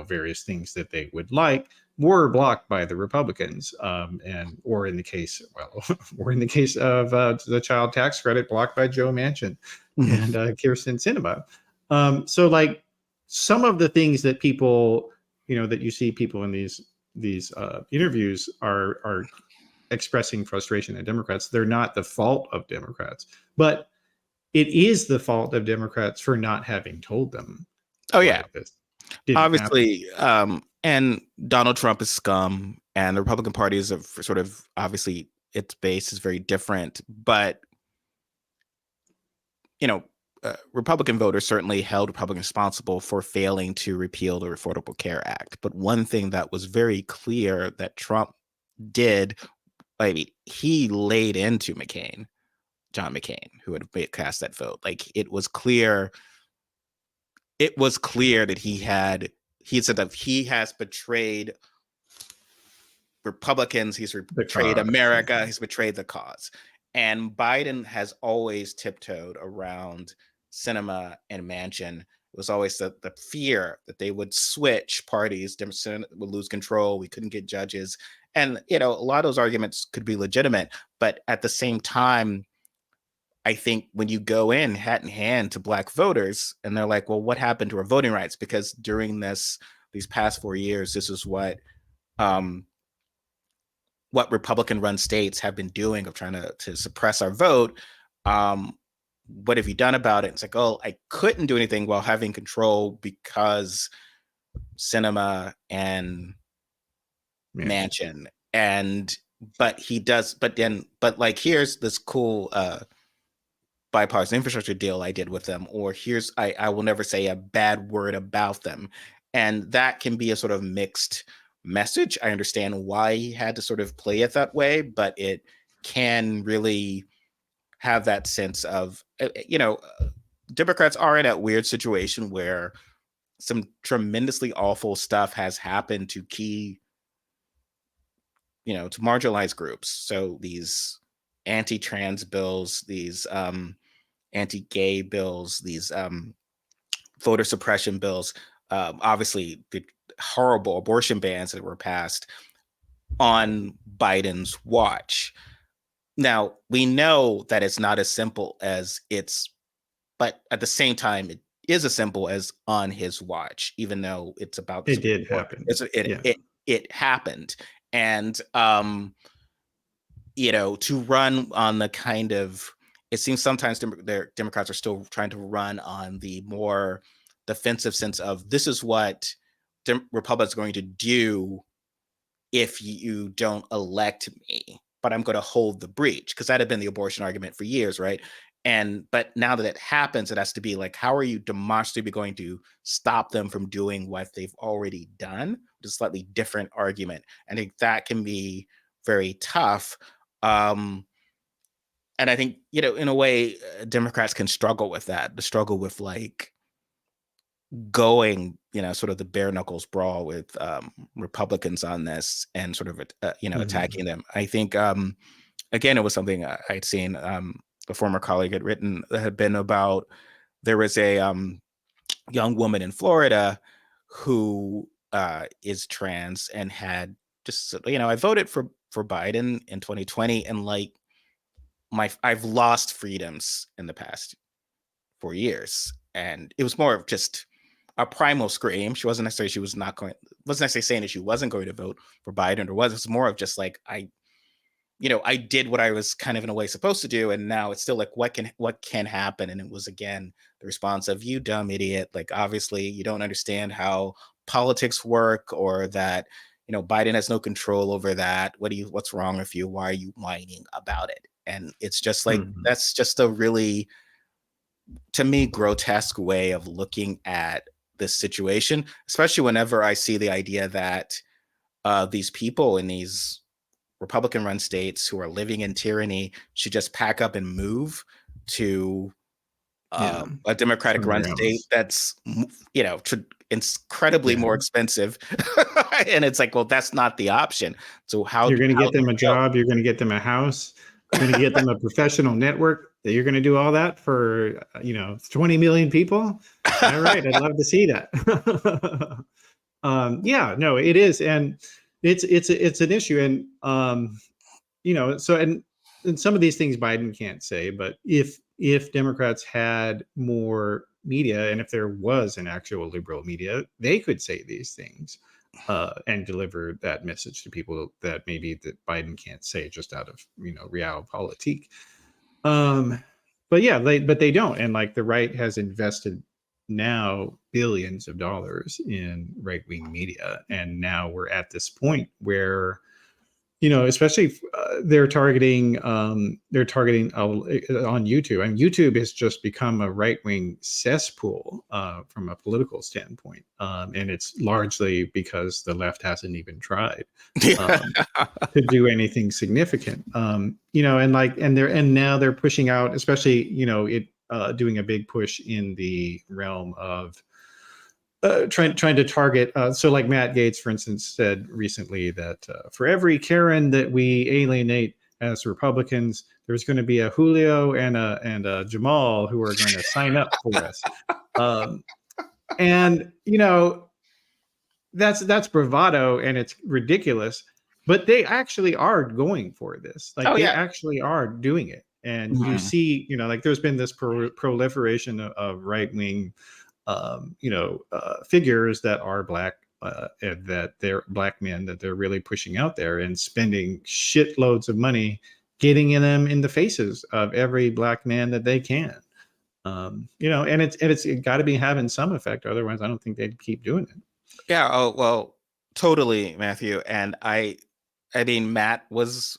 various things that they would like were blocked by the Republicans, or in the case, or in the case of the child tax credit, blocked by Joe Manchin Mhm. and Kirsten Sinema. So, like, some of the things that people, that you see people in these interviews are expressing frustration at Democrats. They're not the fault of Democrats, but it is the fault of Democrats for not having told them Oh yeah. why this didn't happen. Obviously, and Donald Trump is scum, and the Republican Party is sort of, obviously its base is very different, but you know, Republican voters certainly held Republicans responsible for failing to repeal the Affordable Care Act. But one thing that was very clear that Trump did, I mean, he laid into John McCain, who had cast that vote. Like, it was clear that he had said that he has betrayed Republicans, he's The betrayed cause. America, he's betrayed the cause. And Biden has always tiptoed around Sinema and Manchin. It was always the fear that they would switch parties, Democrats would lose control, we couldn't get judges. And, a lot of those arguments could be legitimate. But at the same time, I think when you go in hat in hand to Black voters and they're like, well, what happened to our voting rights? Because during these past 4 years, this is what um, what Republican-run states have been doing of trying to suppress our vote. What have you done about it? It's like, oh, I couldn't do anything while having control because Cinema and Manchin. And but he does, but like, here's this cool bipartisan infrastructure deal I did with them, or here's I will never say a bad word about them. And that can be a sort of mixed message. I understand why he had to sort of play it that way, but it can really have that sense of, Democrats are in a weird situation where some tremendously awful stuff has happened to key, to marginalized groups. So these anti-trans bills, these anti-gay bills, these voter suppression bills, obviously the horrible abortion bans that were passed on Biden's watch. Now, we know that it's not as simple as but at the same time, it is as simple as on his watch, even though it's about it did happen. It happened. And, to run on the kind of, it seems sometimes Democrats are still trying to run on the more defensive sense of, this is what Republicans are going to do if you don't elect me, but I'm going to hold the breach, because that had been the abortion argument for years, right? But now that it happens, it has to be like, how are you demonstrably going to stop them from doing what they've already done? Which is a slightly different argument. I think that can be very tough. And I think, in a way, Democrats can struggle with that, the struggle with like going, sort of the bare knuckles brawl with Republicans on this, and sort of, attacking them. I think, again, it was something I'd seen, a former colleague had written, that had been about, there was a young woman in Florida who is trans and had just, I voted for Biden in 2020, and like, I've lost freedoms in the past 4 years. And it was more of just a primal scream. She wasn't necessarily saying that she wasn't going to vote for Biden, or was. It's more of just like, I did what I was kind of in a way supposed to do, and now it's still like, what can happen? And it was, again, the response of, you dumb idiot, like, obviously you don't understand how politics work, or that Biden has no control over that. What's wrong with you? Why are you whining about it? And it's just like, that's just a really, to me, grotesque way of looking at this situation, especially whenever I see the idea that these people in these Republican-run states who are living in tyranny should just pack up and move to a Democratic-run state that's, incredibly more expensive. And it's like, well, that's not the option. So you're going to get them a job, you're going to get them a house, you're going to get them a professional network, that you're going to do all that for 20 million people. All right, I'd love to see that. No, it is, and it's an issue, and so, and some of these things Biden can't say, but if Democrats had more media, and if there was an actual liberal media, they could say these things and deliver that message to people that maybe that Biden can't say just out of realpolitik. But yeah, but they don't, and like, the right has invested now billions of dollars in right-wing media, and now we're at this point where especially they're targeting on YouTube. And YouTube has just become a right-wing cesspool from a political standpoint, and it's largely because the left hasn't even tried to do anything significant. And now they're pushing out, especially doing a big push in the realm of trying to target. So like Matt Gaetz, for instance, said recently that for every Karen that we alienate as Republicans, there's going to be a Julio and a Jamal who are going to sign up for us. And that's bravado, and it's ridiculous, but they actually are going for this. Like, they actually are doing it. And you see, like, there's been this proliferation of right-wing figures that are Black that they're black men that they're really pushing out there and spending shitloads of money getting them in the faces of every black man that they can. And it's got to be having some effect. Otherwise, I don't think they'd keep doing it. Yeah. Oh, well, totally, Matthew. And I mean, Matt was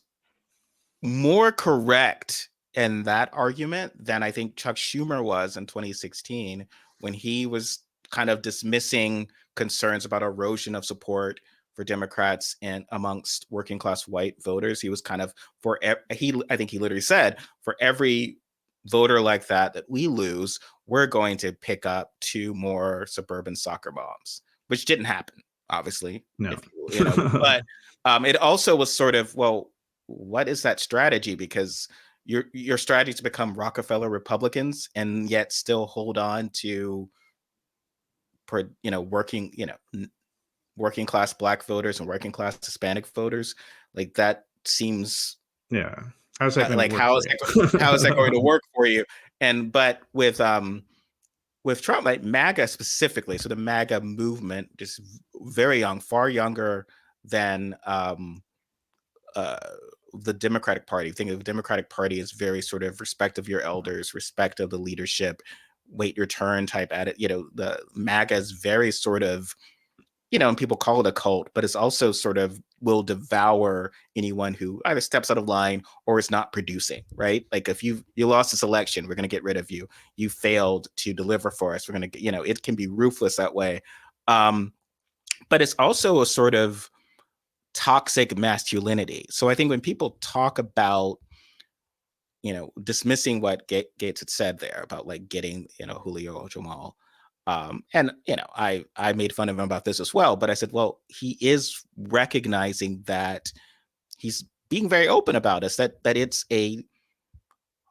more correct in that argument than I think Chuck Schumer was in 2016 when he was kind of dismissing concerns about erosion of support for Democrats and amongst working class white voters. He was kind of I think he literally said, for every voter like that we lose, we're going to pick up 2 more suburban soccer moms, which didn't happen, obviously. No. If but it also was sort of, well, what is that strategy? Because your strategy is to become Rockefeller Republicans and yet still hold on to, working class black voters and working class Hispanic voters. Like, that seems, Yeah. How's that going like, to work how is that going to for you? work for you? But with Trump, like MAGA specifically, so the MAGA movement, just very young, far younger than the Democratic Party. Think of the Democratic Party as very sort of respect of your elders, respect of the leadership, wait your turn type the MAGA is very sort of, and people call it a cult, but it's also sort of will devour anyone who either steps out of line or is not producing, right? Like, if you lost this election, we're going to get rid of you. You failed to deliver for us. We're going to, it can be ruthless that way. But it's also a sort of toxic masculinity. So I think when people talk about, dismissing what Gates had said there about like getting, Julio Jamal, and I made fun of him about this as well, but I said, well, he is recognizing that he's being very open about us, that it's a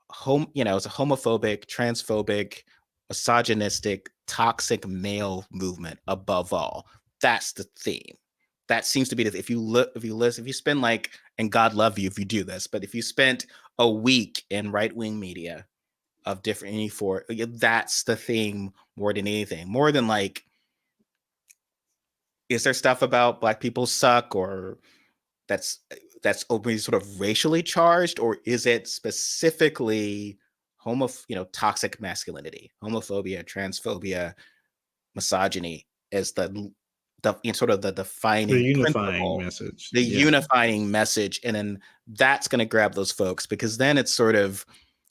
it's a homophobic, transphobic, misogynistic, toxic male movement above all. That's the theme. That seems to be if you spend like, and God love you if you do this, but if you spent a week in right-wing media of different that's the theme more than anything. More than like, is there stuff about black people suck or that's openly sort of racially charged, or is it specifically toxic masculinity, homophobia, transphobia, misogyny as the sort of the The defining unifying principle, message. the Yeah. unifying message, and then that's going to grab those folks, because then it's sort of,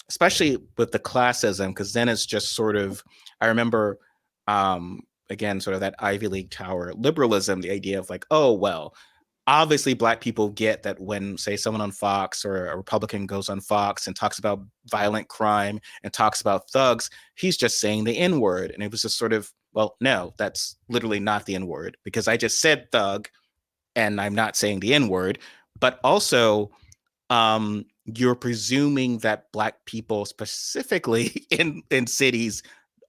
especially with the classism, because then it's just sort of, I remember, again, sort of that Ivy League tower liberalism, the idea of like, oh, well, obviously black people get that when, say, someone on Fox or a Republican goes on Fox and talks about violent crime and talks about thugs, he's just saying the N-word. And it was just sort of, well, no, that's literally not the N-word, because I just said thug and I'm not saying the N-word. But also, you're presuming that black people specifically in cities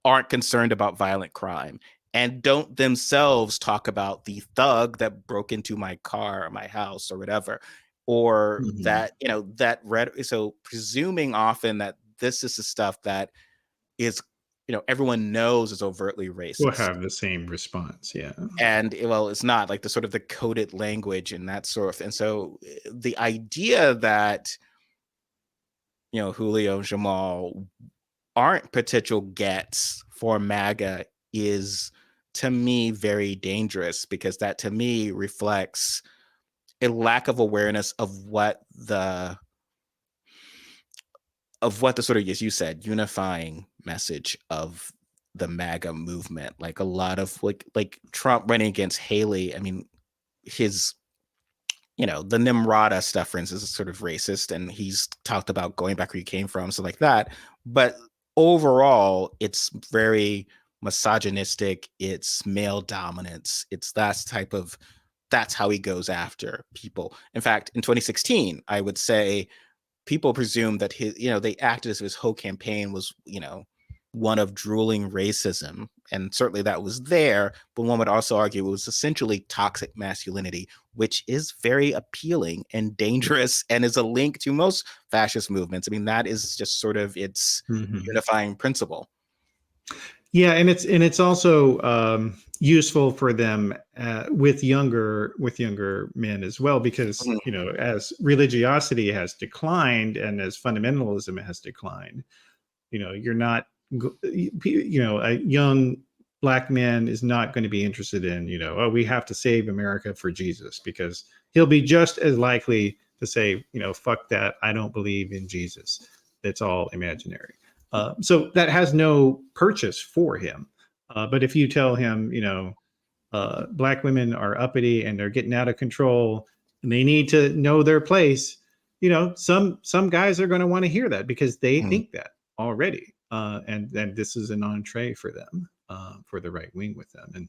aren't concerned about violent crime and don't themselves talk about the thug that broke into my car or my house or whatever, or Mhm. that, so presuming often that this is the stuff that is, everyone knows is overtly We'll racist. have the same response. Yeah. And well, it's not like the sort of the coded language and that sort of, and so the idea that, Julio, Jamal aren't potential gets for MAGA is, to me, very dangerous, because that to me reflects a lack of awareness of what the sort of, as you said, unifying message of the MAGA movement. Like a lot of like Trump running against Haley. I mean, his the Nimrata stuff, for instance, is sort of racist, and he's talked about going back where he came from, so like that. But overall, it's very misogynistic. It's male dominance. It's that's how he goes after people. In fact, in 2016, I would say people presume that they acted as if his whole campaign was, one of drooling racism. And certainly that was there, but one would also argue it was essentially toxic masculinity, which is very appealing and dangerous and is a link to most fascist movements. I mean, that is just sort of its Mhm. unifying principle. Yeah, and it's also useful for them with younger men as well, because Mhm. as religiosity has declined and as fundamentalism has declined, you're not a young black man is not going to be interested in, oh, we have to save America for Jesus, because he'll be just as likely to say, fuck that, I don't believe in Jesus, it's all imaginary. So that has no purchase for him. But if you tell him, black women are uppity and they're getting out of control and they need to know their place, some guys are going to want to hear that because they Mhm. think that already. And this is an entree for them, for the right wing with them. And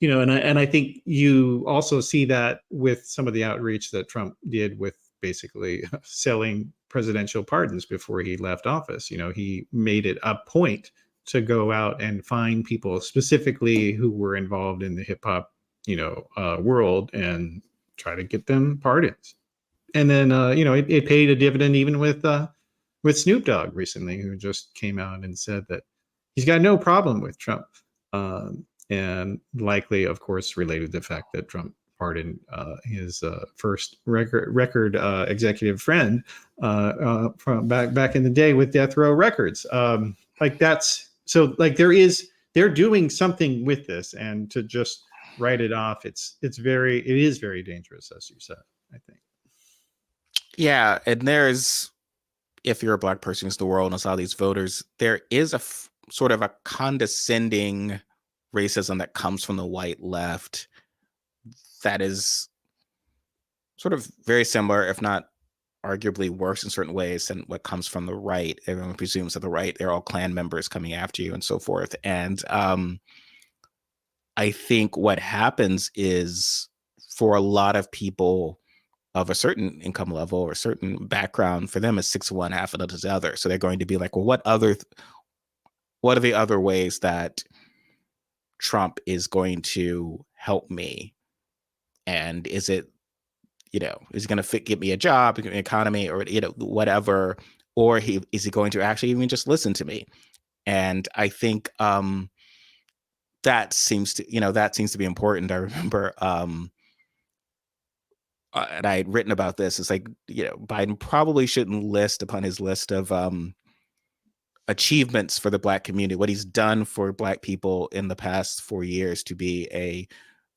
and I think you also see that with some of the outreach that Trump did with basically selling presidential pardons before he left office. He made it a point to go out and find people specifically who were involved in the hip hop, world, and try to get them pardons. And then it paid a dividend even with Snoop Dogg recently, who just came out and said that he's got no problem with Trump, and likely, of course, related to the fact that Trump pardoned his first record executive friend from back in the day with Death Row Records. Like that's so like they're doing something with this, and to just write it off, it is very dangerous, as you said, I think. Yeah, and there's, if you're a black person in the world and saw these voters, there is a sort of a condescending racism that comes from the white left that is sort of very similar, if not arguably worse in certain ways than what comes from the right. Everyone presumes that the right, they're all Klan members coming after you and so forth. And I think what happens is, for a lot of people of a certain income level or a certain background, for them it's 6 of one, half of the other. So they're going to be like, well, what are the other ways that Trump is going to help me? And is it, is he going to get me a job, an economy, or whatever, or is he going to actually even just listen to me? And I think that seems to be important. I remember, and I had written about this. It's like, Biden probably shouldn't list upon his list of achievements for the black community, what he's done for black people in the past 4 years, to be a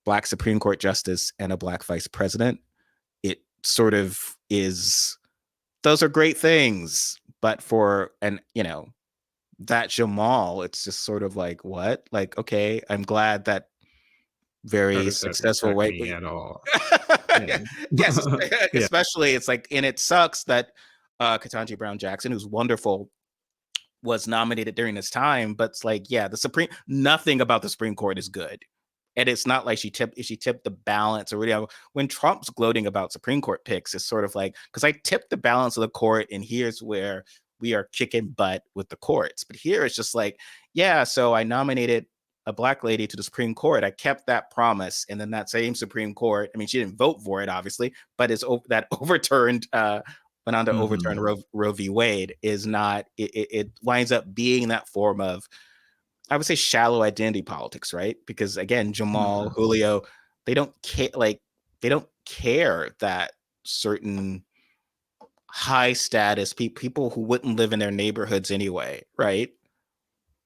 black Supreme Court justice and a black vice president. It sort of is, those are great things, but that Jamal, it's just sort of like, what? Like, okay, I'm glad that How very does that successful impact white. me at all? Yeah. Yes, Yeah. especially it's like, and it sucks that Ketanji Brown Jackson, who's wonderful, was nominated during this time, but it's like, yeah, nothing about the Supreme Court is good. And it's not like she tipped the balance or whatever. When Trump's gloating about Supreme Court picks, it's sort of like, because I tipped the balance of the court, and here's where we are kicking butt with the courts. But here it's just like, yeah, so I nominated a black lady to the Supreme Court. I kept that promise. And then that same Supreme Court, I mean, she didn't vote for it, obviously, but that overturned, went on to overturn Hmm. Roe v. Wade, is not, it winds up being that form of, I would say, shallow identity politics, right? Because again, Jamal, Hmm. Julio, they don't care, they don't care that certain high status people who wouldn't live in their neighborhoods anyway, right?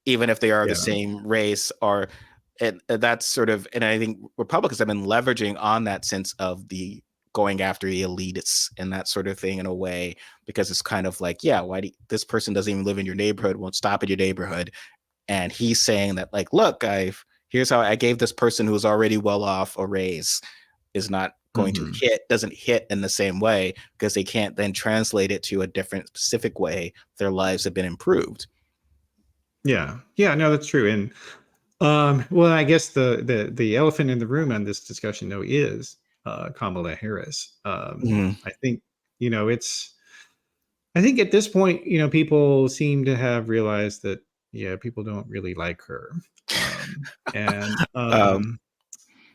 Even if they are the Yeah. same race, or, and that's sort of, and I think Republicans have been leveraging on that sense of the going after the elitists and that sort of thing, in a way, because it's kind of like, yeah, this person doesn't even live in your neighborhood, won't stop at your neighborhood, and he's saying that, like, look, here's how I gave this person who's already well off a raise, is not going to Hmm. doesn't hit in the same way, because they can't then translate it to a different specific way their lives have been improved. Yeah. Yeah. No, that's true. And well, I guess the elephant in the room on this discussion, though, is Kamala Harris. Mhm. I think it's. I think at this point, people seem to have realized that, yeah, people don't really like her, um, and Um, um,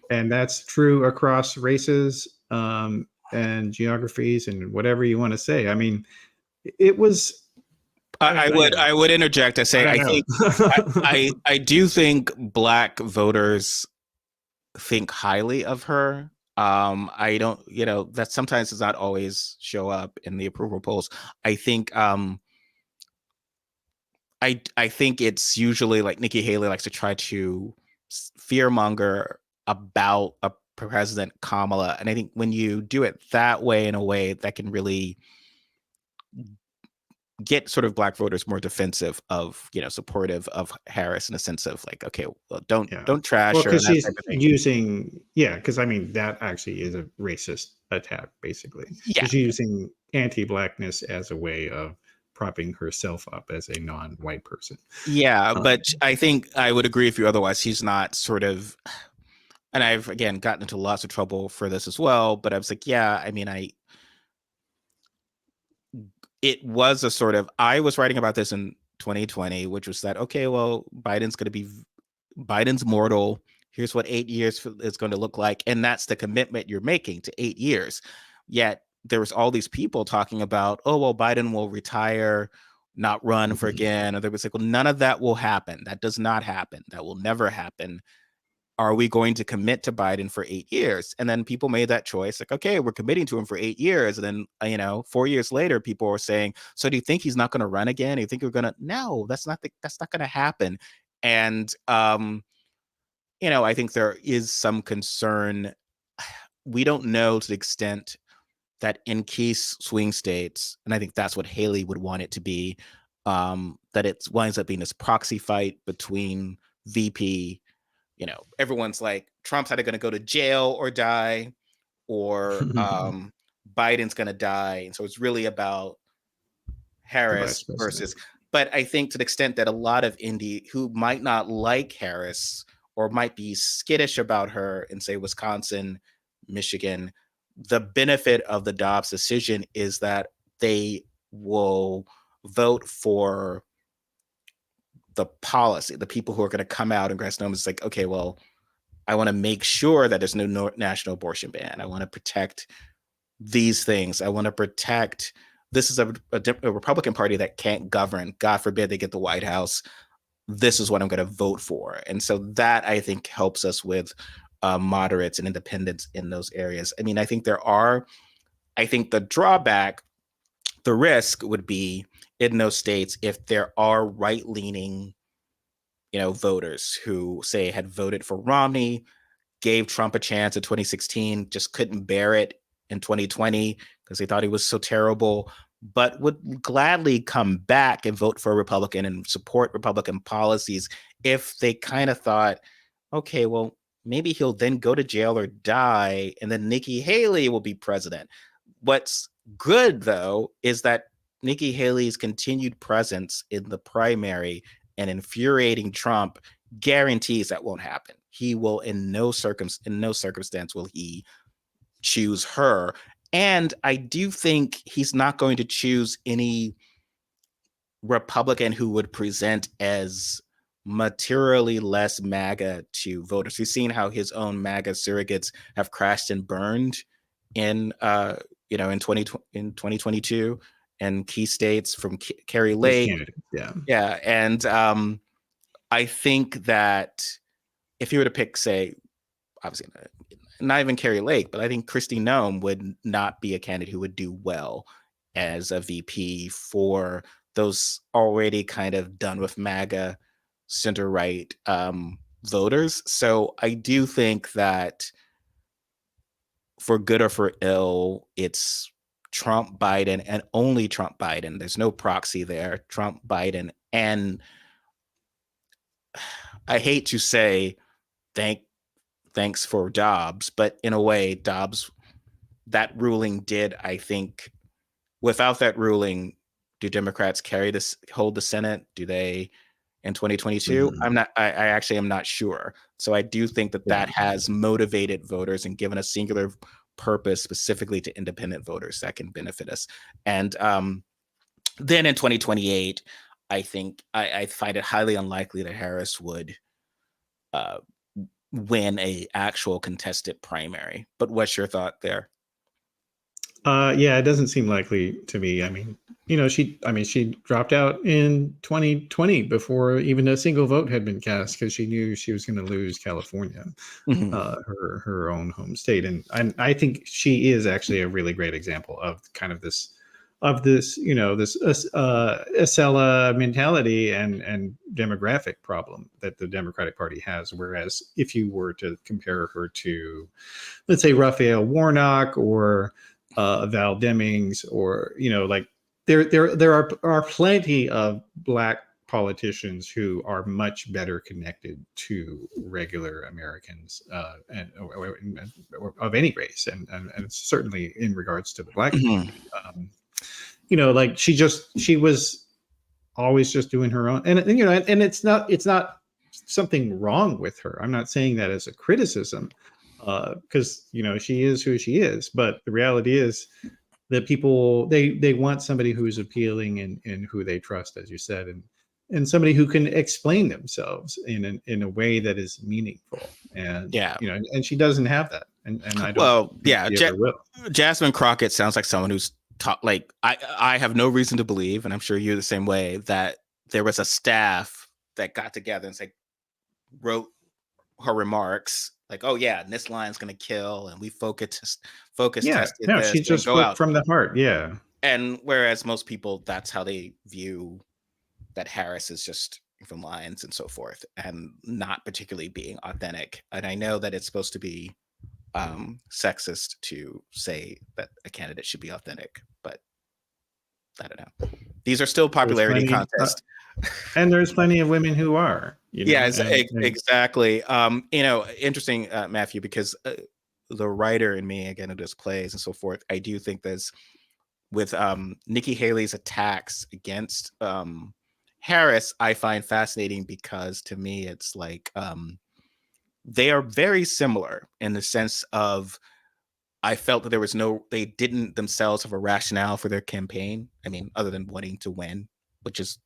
and that's true across races, and geographies and whatever you want to say. I mean, it was. I would interject. I I say don't I know. think I do think Black voters think highly of her. I don't, that sometimes does not always show up in the approval polls. I think I think it's usually like Nikki Haley likes to try to fearmonger about a President Kamala, and I think when you do it that way, in a way that can really get sort of Black voters more defensive of, supportive of Harris, in a sense of like, okay, well, don't Yeah. trash Well, her and because that she's type of thing. using, yeah, because I mean, that actually is a racist attack, basically. Yeah, She's using anti-Blackness as a way of propping herself up as a non-white person. yeah, Um, but I think I would agree with you otherwise. He's not sort of, and I've again gotten into lots of trouble for this as well, but I was like, yeah, I mean, it was a sort of, I was writing about this in 2020, which was that, okay, well, Biden's mortal. Here's what 8 years is going to look like. And that's the commitment you're making to 8 years. Yet there was all these people talking about, oh, well, Biden will retire, not run for again. Or there was like, well, none of that will happen. That does not happen. That will never happen. Are we going to commit to Biden for 8 years? And then people made that choice, like, okay, we're committing to him for 8 years. And then, 4 years later, people were saying, so do you think he's not going to run again? Do you think you're going to, no, that's not going to happen. And, I think there is some concern. We don't know to the extent that in key swing states, and I think that's what Haley would want it to be, that it winds up being this proxy fight between VP. Everyone's like, Trump's either going to go to jail or die, or Biden's going to die. And so it's really about the vice Harris president. versus, but I think to the extent that a lot of indie who might not like Harris or might be skittish about her in, say, Wisconsin, Michigan, the benefit of the Dobbs decision is that they will vote for the policy, the people who are going to come out and grass numbers. It's like, okay, well, I want to make sure that there's no national abortion ban. I want to protect these things. I want to protect. This is a Republican Party that can't govern. God forbid they get the White House. This is what I'm going to vote for. And so that, I think, helps us with moderates and independents in those areas. I mean, I think the drawback, the risk would be in those states if there are right-leaning, voters who, say, had voted for Romney, gave Trump a chance in 2016, just couldn't bear it in 2020 because they thought he was so terrible, but would gladly come back and vote for a Republican and support Republican policies if they kind of thought, okay, well, maybe he'll then go to jail or die, and then Nikki Haley will be president. What's good, though, is that Nikki Haley's continued presence in the primary and infuriating Trump guarantees that won't happen. He will in no circumstance will he choose her. And I do think he's not going to choose any Republican who would present as materially less MAGA to voters. We've seen how his own MAGA surrogates have crashed and burned in in 2022 and key states from Kerry As Lake. candidates, yeah. Yeah. And I think that if you were to pick, say, obviously not even Kerry Lake, but I think Kristi Noem would not be a candidate who would do well as a VP for those already kind of done with MAGA center right voters. So I do think that for good or for ill, it's Trump, Biden, and only Trump, Biden. There's no proxy there. Trump, Biden, and I hate to say thanks for Dobbs, but in a way, that ruling did, I think, without that ruling, do Democrats hold the Senate? Do they in 2022? I actually am not sure. So I do think that has motivated voters and given a singular purpose specifically to independent voters that can benefit us. And then in 2028, I think I find it highly unlikely that Harris would uh, win a actual contested primary. But what's your thought there? Yeah, it doesn't seem likely to me. I mean, she dropped out in 2020 before even a single vote had been cast because she knew she was going to lose California, Mhm. her own home state. And I think she is actually a really great example of kind of this Acela mentality and demographic problem that the Democratic Party has. Whereas if you were to compare her to, let's say, Raphael Warnock or Val Demings, or like there are plenty of black politicians who are much better connected to regular Americans, or of any race, and certainly in regards to the black Mhm. community. Like she was always just doing her own, and it's not something wrong with her. I'm not saying that as a criticism, because she is who she is. But the reality is that people, they want somebody who's appealing and who they trust, as you said, and somebody who can explain themselves in a way that is meaningful. And Yeah. and she doesn't have that, and I don't Well, think yeah. she ever will. Jasmine Crockett sounds like someone who's taught. Like I have no reason to believe, and I'm sure you're the same way, that there was a staff that got together and wrote her remarks. Like, oh yeah, and this line's gonna kill, and we focus Yeah, tested no, this, she and just go spoke out. from the heart. Yeah. And whereas most people, that's how they view that Harris is just from lines and so forth, and not particularly being authentic. And I know that it's supposed to be sexist to say that a candidate should be authentic, but I don't know. These are still There's popularity plenty, contests. and there's plenty of women who are, Yeah, and exactly. Interesting, Matthew, because the writer in me, again, who does plays and so forth, I do think there's, with Nikki Haley's attacks against Harris, I find fascinating because to me it's like they are very similar in the sense of, I felt that they didn't themselves have a rationale for their campaign. I mean, other than wanting to win, which is,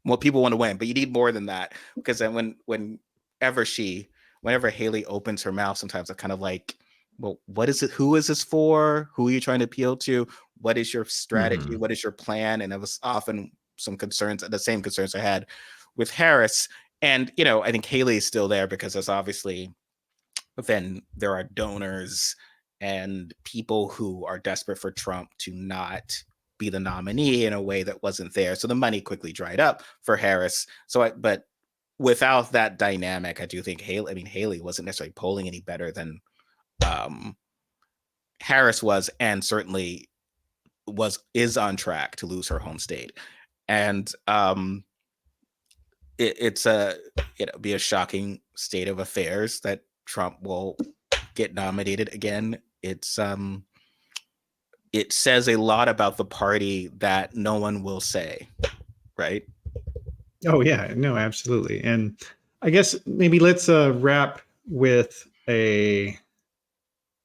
what people want to win, but you need more than that. Because then whenever whenever Haley opens her mouth, sometimes I'm kind of like, well, what is it? Who is this for? Who are you trying to appeal to? What is your strategy? Mhm. What is your plan? And it was often the same concerns I had with Harris. And, I think Haley is still there because there's obviously, then there are donors and people who are desperate for Trump to not be the nominee in a way that wasn't there. So the money quickly dried up for Harris. But without that dynamic, I do think Haley wasn't necessarily polling any better than um, Harris was, and certainly is on track to lose her home state. And it's be a shocking state of affairs that Trump will get nominated again. It says a lot about the party that no one will say, right? Oh yeah, no, absolutely. And I guess maybe let's wrap with a.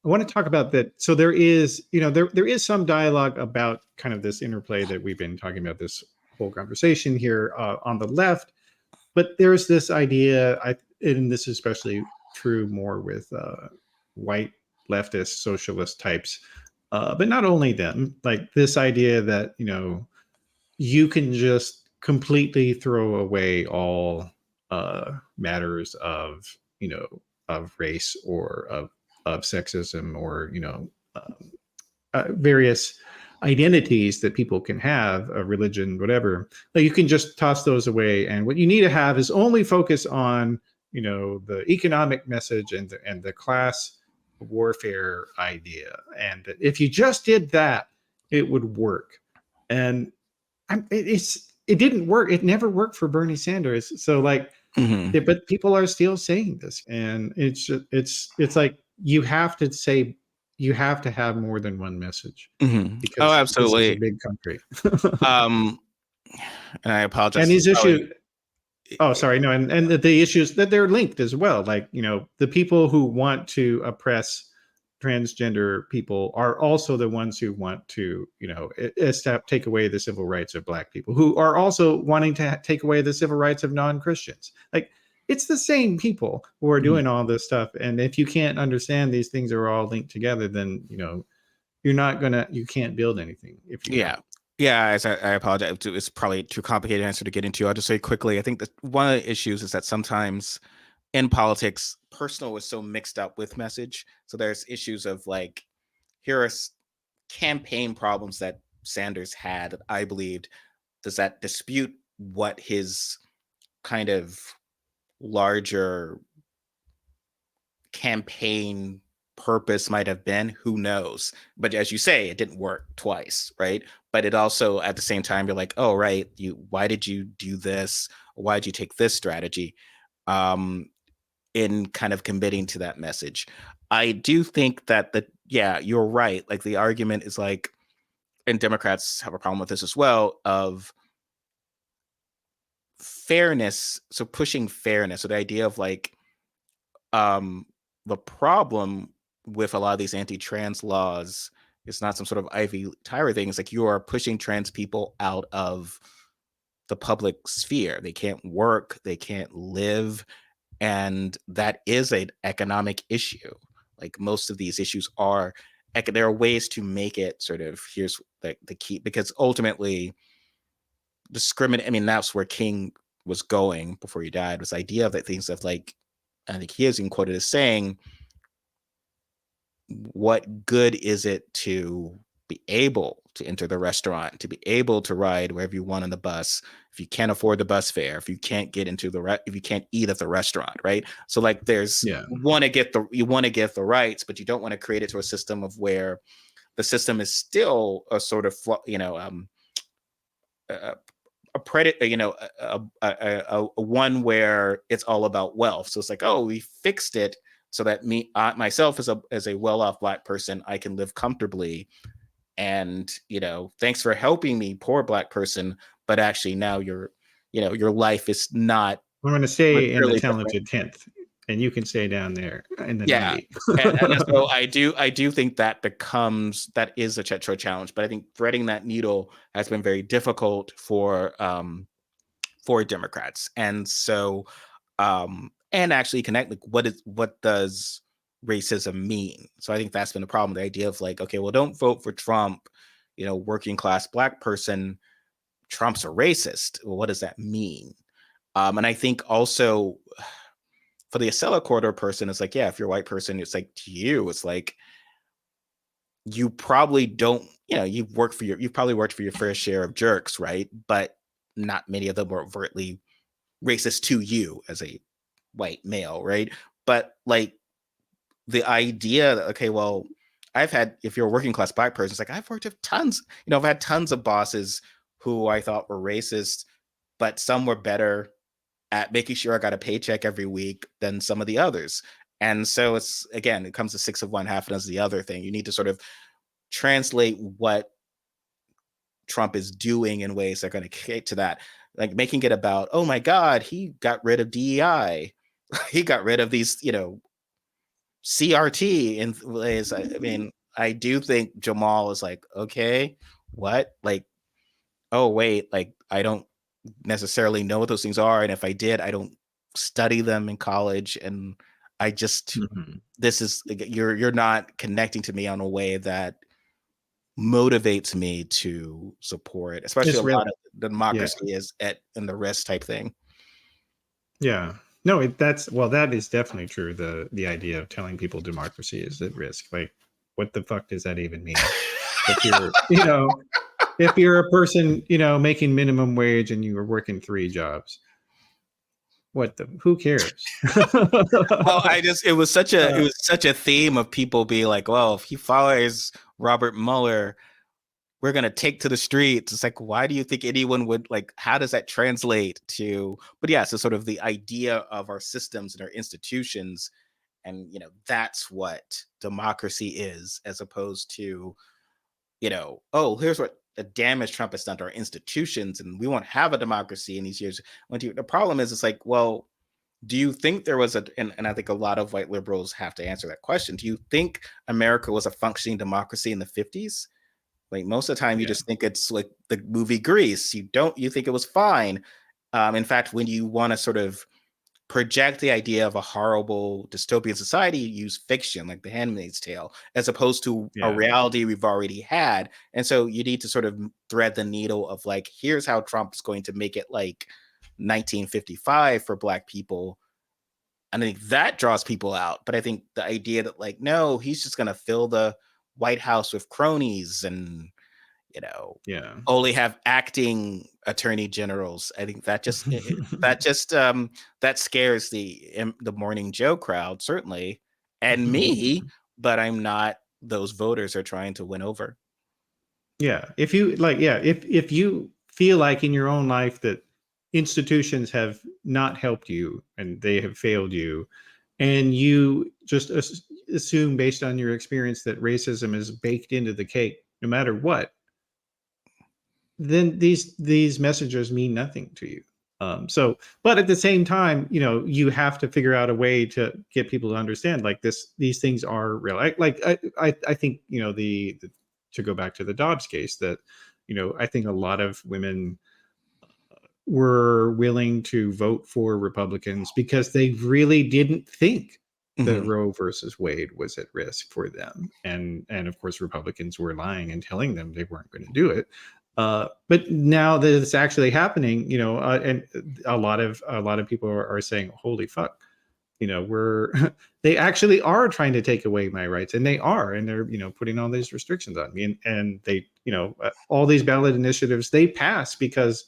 I want to talk about that. So there is, there is some dialogue about kind of this interplay that we've been talking about this whole conversation here, on the left, but there's this idea, and this is especially true more with white leftist socialist types, but not only them. Like this idea that you can just completely throw away all matters of of race or of sexism, or various identities that people can have, a religion, whatever. Like you can just toss those away, and what you need to have is only focus on the economic message and the class warfare idea, and that if you just did that, it would work. And it didn't work. It never worked for Bernie Sanders. So like, Mm-hmm. but people are still saying this, and it's like you have to have more than one message, Mm-hmm. Oh, because this is a absolutely. big country. Um, and I apologize. And This is these probably, issues, oh sorry, no, and the issues that they're linked as well. Like the people who want to oppress transgender people are also the ones who want to take away the civil rights of black people, who are also wanting to take away the civil rights of non-Christians. Like it's the same people who are Mhm. doing all this stuff, and if you can't understand these things are all linked together, then you can't build anything if you Yeah. don't. Yeah, I apologize. It's probably too complicated answer to get into. I'll just say quickly, I think that one of the issues is that sometimes in politics, personal is so mixed up with message. So there's issues of like, here are campaign problems that Sanders had that I believed, does that dispute what his kind of larger campaign purpose might have been? Who knows? But as you say, it didn't work twice, right? But it also, at the same time, you're like, oh, right, why did you do this? Why did you take this strategy? In kind of committing to that message. I do think that you're right. Like the argument is like, and Democrats have a problem with this as well, of fairness. So pushing fairness. So the idea of like, the problem with a lot of these anti-trans laws is not some sort of Ivy Tower thing. It's like you are pushing trans people out of the public sphere. They can't work, they can't live, and that is an economic issue. Like most of these issues are, there are ways to make it sort of, here's the key, because ultimately discriminate. I mean, that's where King was going before he died, was the idea of that things of like, I think he is even quoted as saying, what good is it to be able to enter the restaurant, to be able to ride wherever you want on the bus, if you can't afford the bus fare, if you can't get into if you can't eat at the restaurant, right? So like there's, Yeah. you want to get the rights, but you don't want to create it to a system of where the system is still a sort of, a predator, a one where it's all about wealth. So it's like, oh, we fixed it so that myself as a well-off Black person, I can live comfortably. And, thanks for helping me, poor Black person. But actually now your life is not I'm going to stay in the materially different. talented 10th, and you can stay down there in the Yeah. 90. And so I do think that is a challenge, but I think threading that needle has been very difficult for Democrats. And so, and actually connect, like, what does racism mean? So I think that's been the problem. The idea of like, okay, well, don't vote for Trump, working class Black person, Trump's a racist. Well, what does that mean? And I think also for the Acela Corridor person, it's like, yeah, if you're a white person, it's like, to you, it's like, you probably don't, you've probably worked for your fair share of jerks, right? But not many of them are overtly racist to you as a white male, right? But like the idea that, okay, well, if you're a working class Black person, it's like, I've worked with tons, I've had tons of bosses who I thought were racist, but some were better at making sure I got a paycheck every week than some of the others. And so it comes to 6 of one, half a dozen the other thing. You need to sort of translate what Trump is doing in ways that are going to create to that, like making it about, oh my God, he got rid of DEI. He got rid of these, CRT in ways. I mean, I do think Jamal is like, okay, what? Like, oh wait, like I don't necessarily know what those things are. And if I did, I don't study them in college. And I just, this is, you're not connecting to me on a way that motivates me to support, especially It's a really, lot of democracy is in the risk type thing. yeah. No, that is definitely true. The idea of telling people democracy is at risk. Like, what the fuck does that even mean? If you're, if you're a person, making minimum wage and you are working 3 jobs, who cares? Well, it was such a theme of people being like, well, if he fires Robert Mueller, we're going to take to the streets. It's like, why do you think anyone would, like, how does that translate to, but yeah, so sort of the idea of our systems and our institutions. And, that's what democracy is, as opposed to, oh, here's what the damage Trump has done to our institutions. And we won't have a democracy in these years. The problem is, it's like, well, do you think there was and I think a lot of white liberals have to answer that question. Do you think America was a functioning democracy in the 50s? Like most of the time, you just think it's like the movie Grease. You think it was fine. In fact, when you want to sort of project the idea of a horrible dystopian society, use fiction like The Handmaid's Tale, as opposed to a reality we've already had. And so you need to sort of thread the needle of like, here's how Trump's going to make it like 1955 for Black people. And I think that draws people out. But I think the idea that like, no, he's just going to fill the White House with cronies and, you know, only have acting attorney generals. I think that just that scares the Morning Joe crowd, certainly, and me, but I'm not those voters are trying to win over. Yeah. If you like, if you feel like in your own life that institutions have not helped you and they have failed you, and you just assume based on your experience that racism is baked into the cake no matter what, then these messages mean nothing to you. But at the same time, you have to figure out a way to get people to understand like these things are real. I think, to go back to the Dobbs case, that, I think a lot of women were willing to vote for Republicans because they really didn't think that Roe versus Wade was at risk for them. And of course, Republicans were lying and telling them they weren't going to do it. But now that it's actually happening, and a lot of people are saying, "Holy fuck!" They actually are trying to take away my rights, and they're putting all these restrictions on me, and they all these ballot initiatives they pass because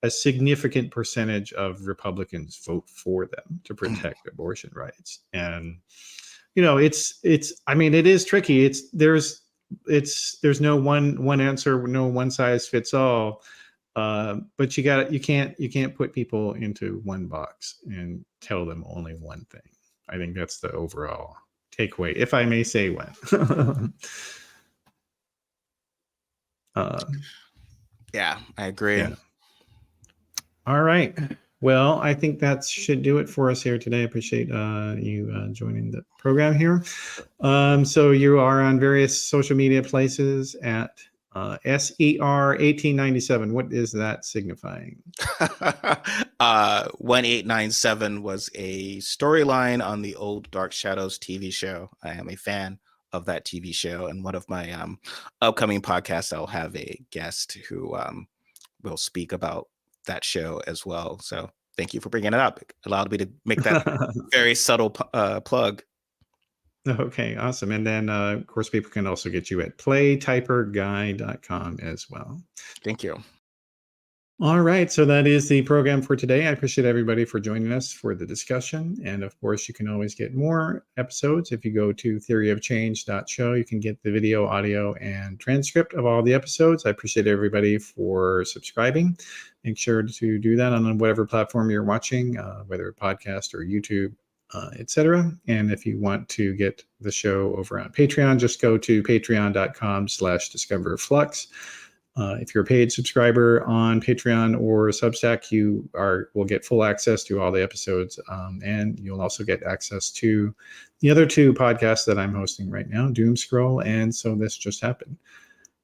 a significant percentage of Republicans vote for them to protect abortion rights, and I mean, it is tricky. There's no one answer, no one size fits all. But you can't put people into one box and tell them only one thing. I think that's the overall takeaway, if I may say one. Yeah, I agree. Yeah. All right. Well, I think that should do it for us here today. I appreciate you joining the program here. So you are on various social media places at SER 1897. What is that signifying? 1897 was a storyline on the old Dark Shadows TV show. I am a fan of that TV show, and one of my upcoming podcasts, I'll have a guest who will speak about that show as well. So thank you for bringing it up. It allowed me to make that very subtle plug. Okay, awesome. And then, of course, people can also get you at playtyperguy.com as well. Thank you. All right, so that is the program for today. I appreciate everybody for joining us for the discussion. And of course, you can always get more episodes. If you go to theoryofchange.show, you can get the video, audio, and transcript of all the episodes. I appreciate everybody for subscribing. Make sure to do that on whatever platform you're watching, whether a podcast or YouTube, etc. And if you want to get the show over on Patreon, just go to patreon.com/discoverflux. If you're a paid subscriber on Patreon or Substack, you will get full access to all the episodes, and you'll also get access to the other two podcasts that I'm hosting right now, Doom Scroll and So This Just Happened.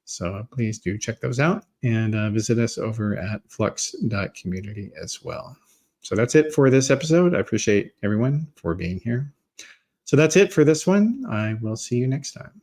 So please do check those out and visit us over at flux.community as well. So that's it for this episode. I appreciate everyone for being here. So that's it for this one. I will see you next time.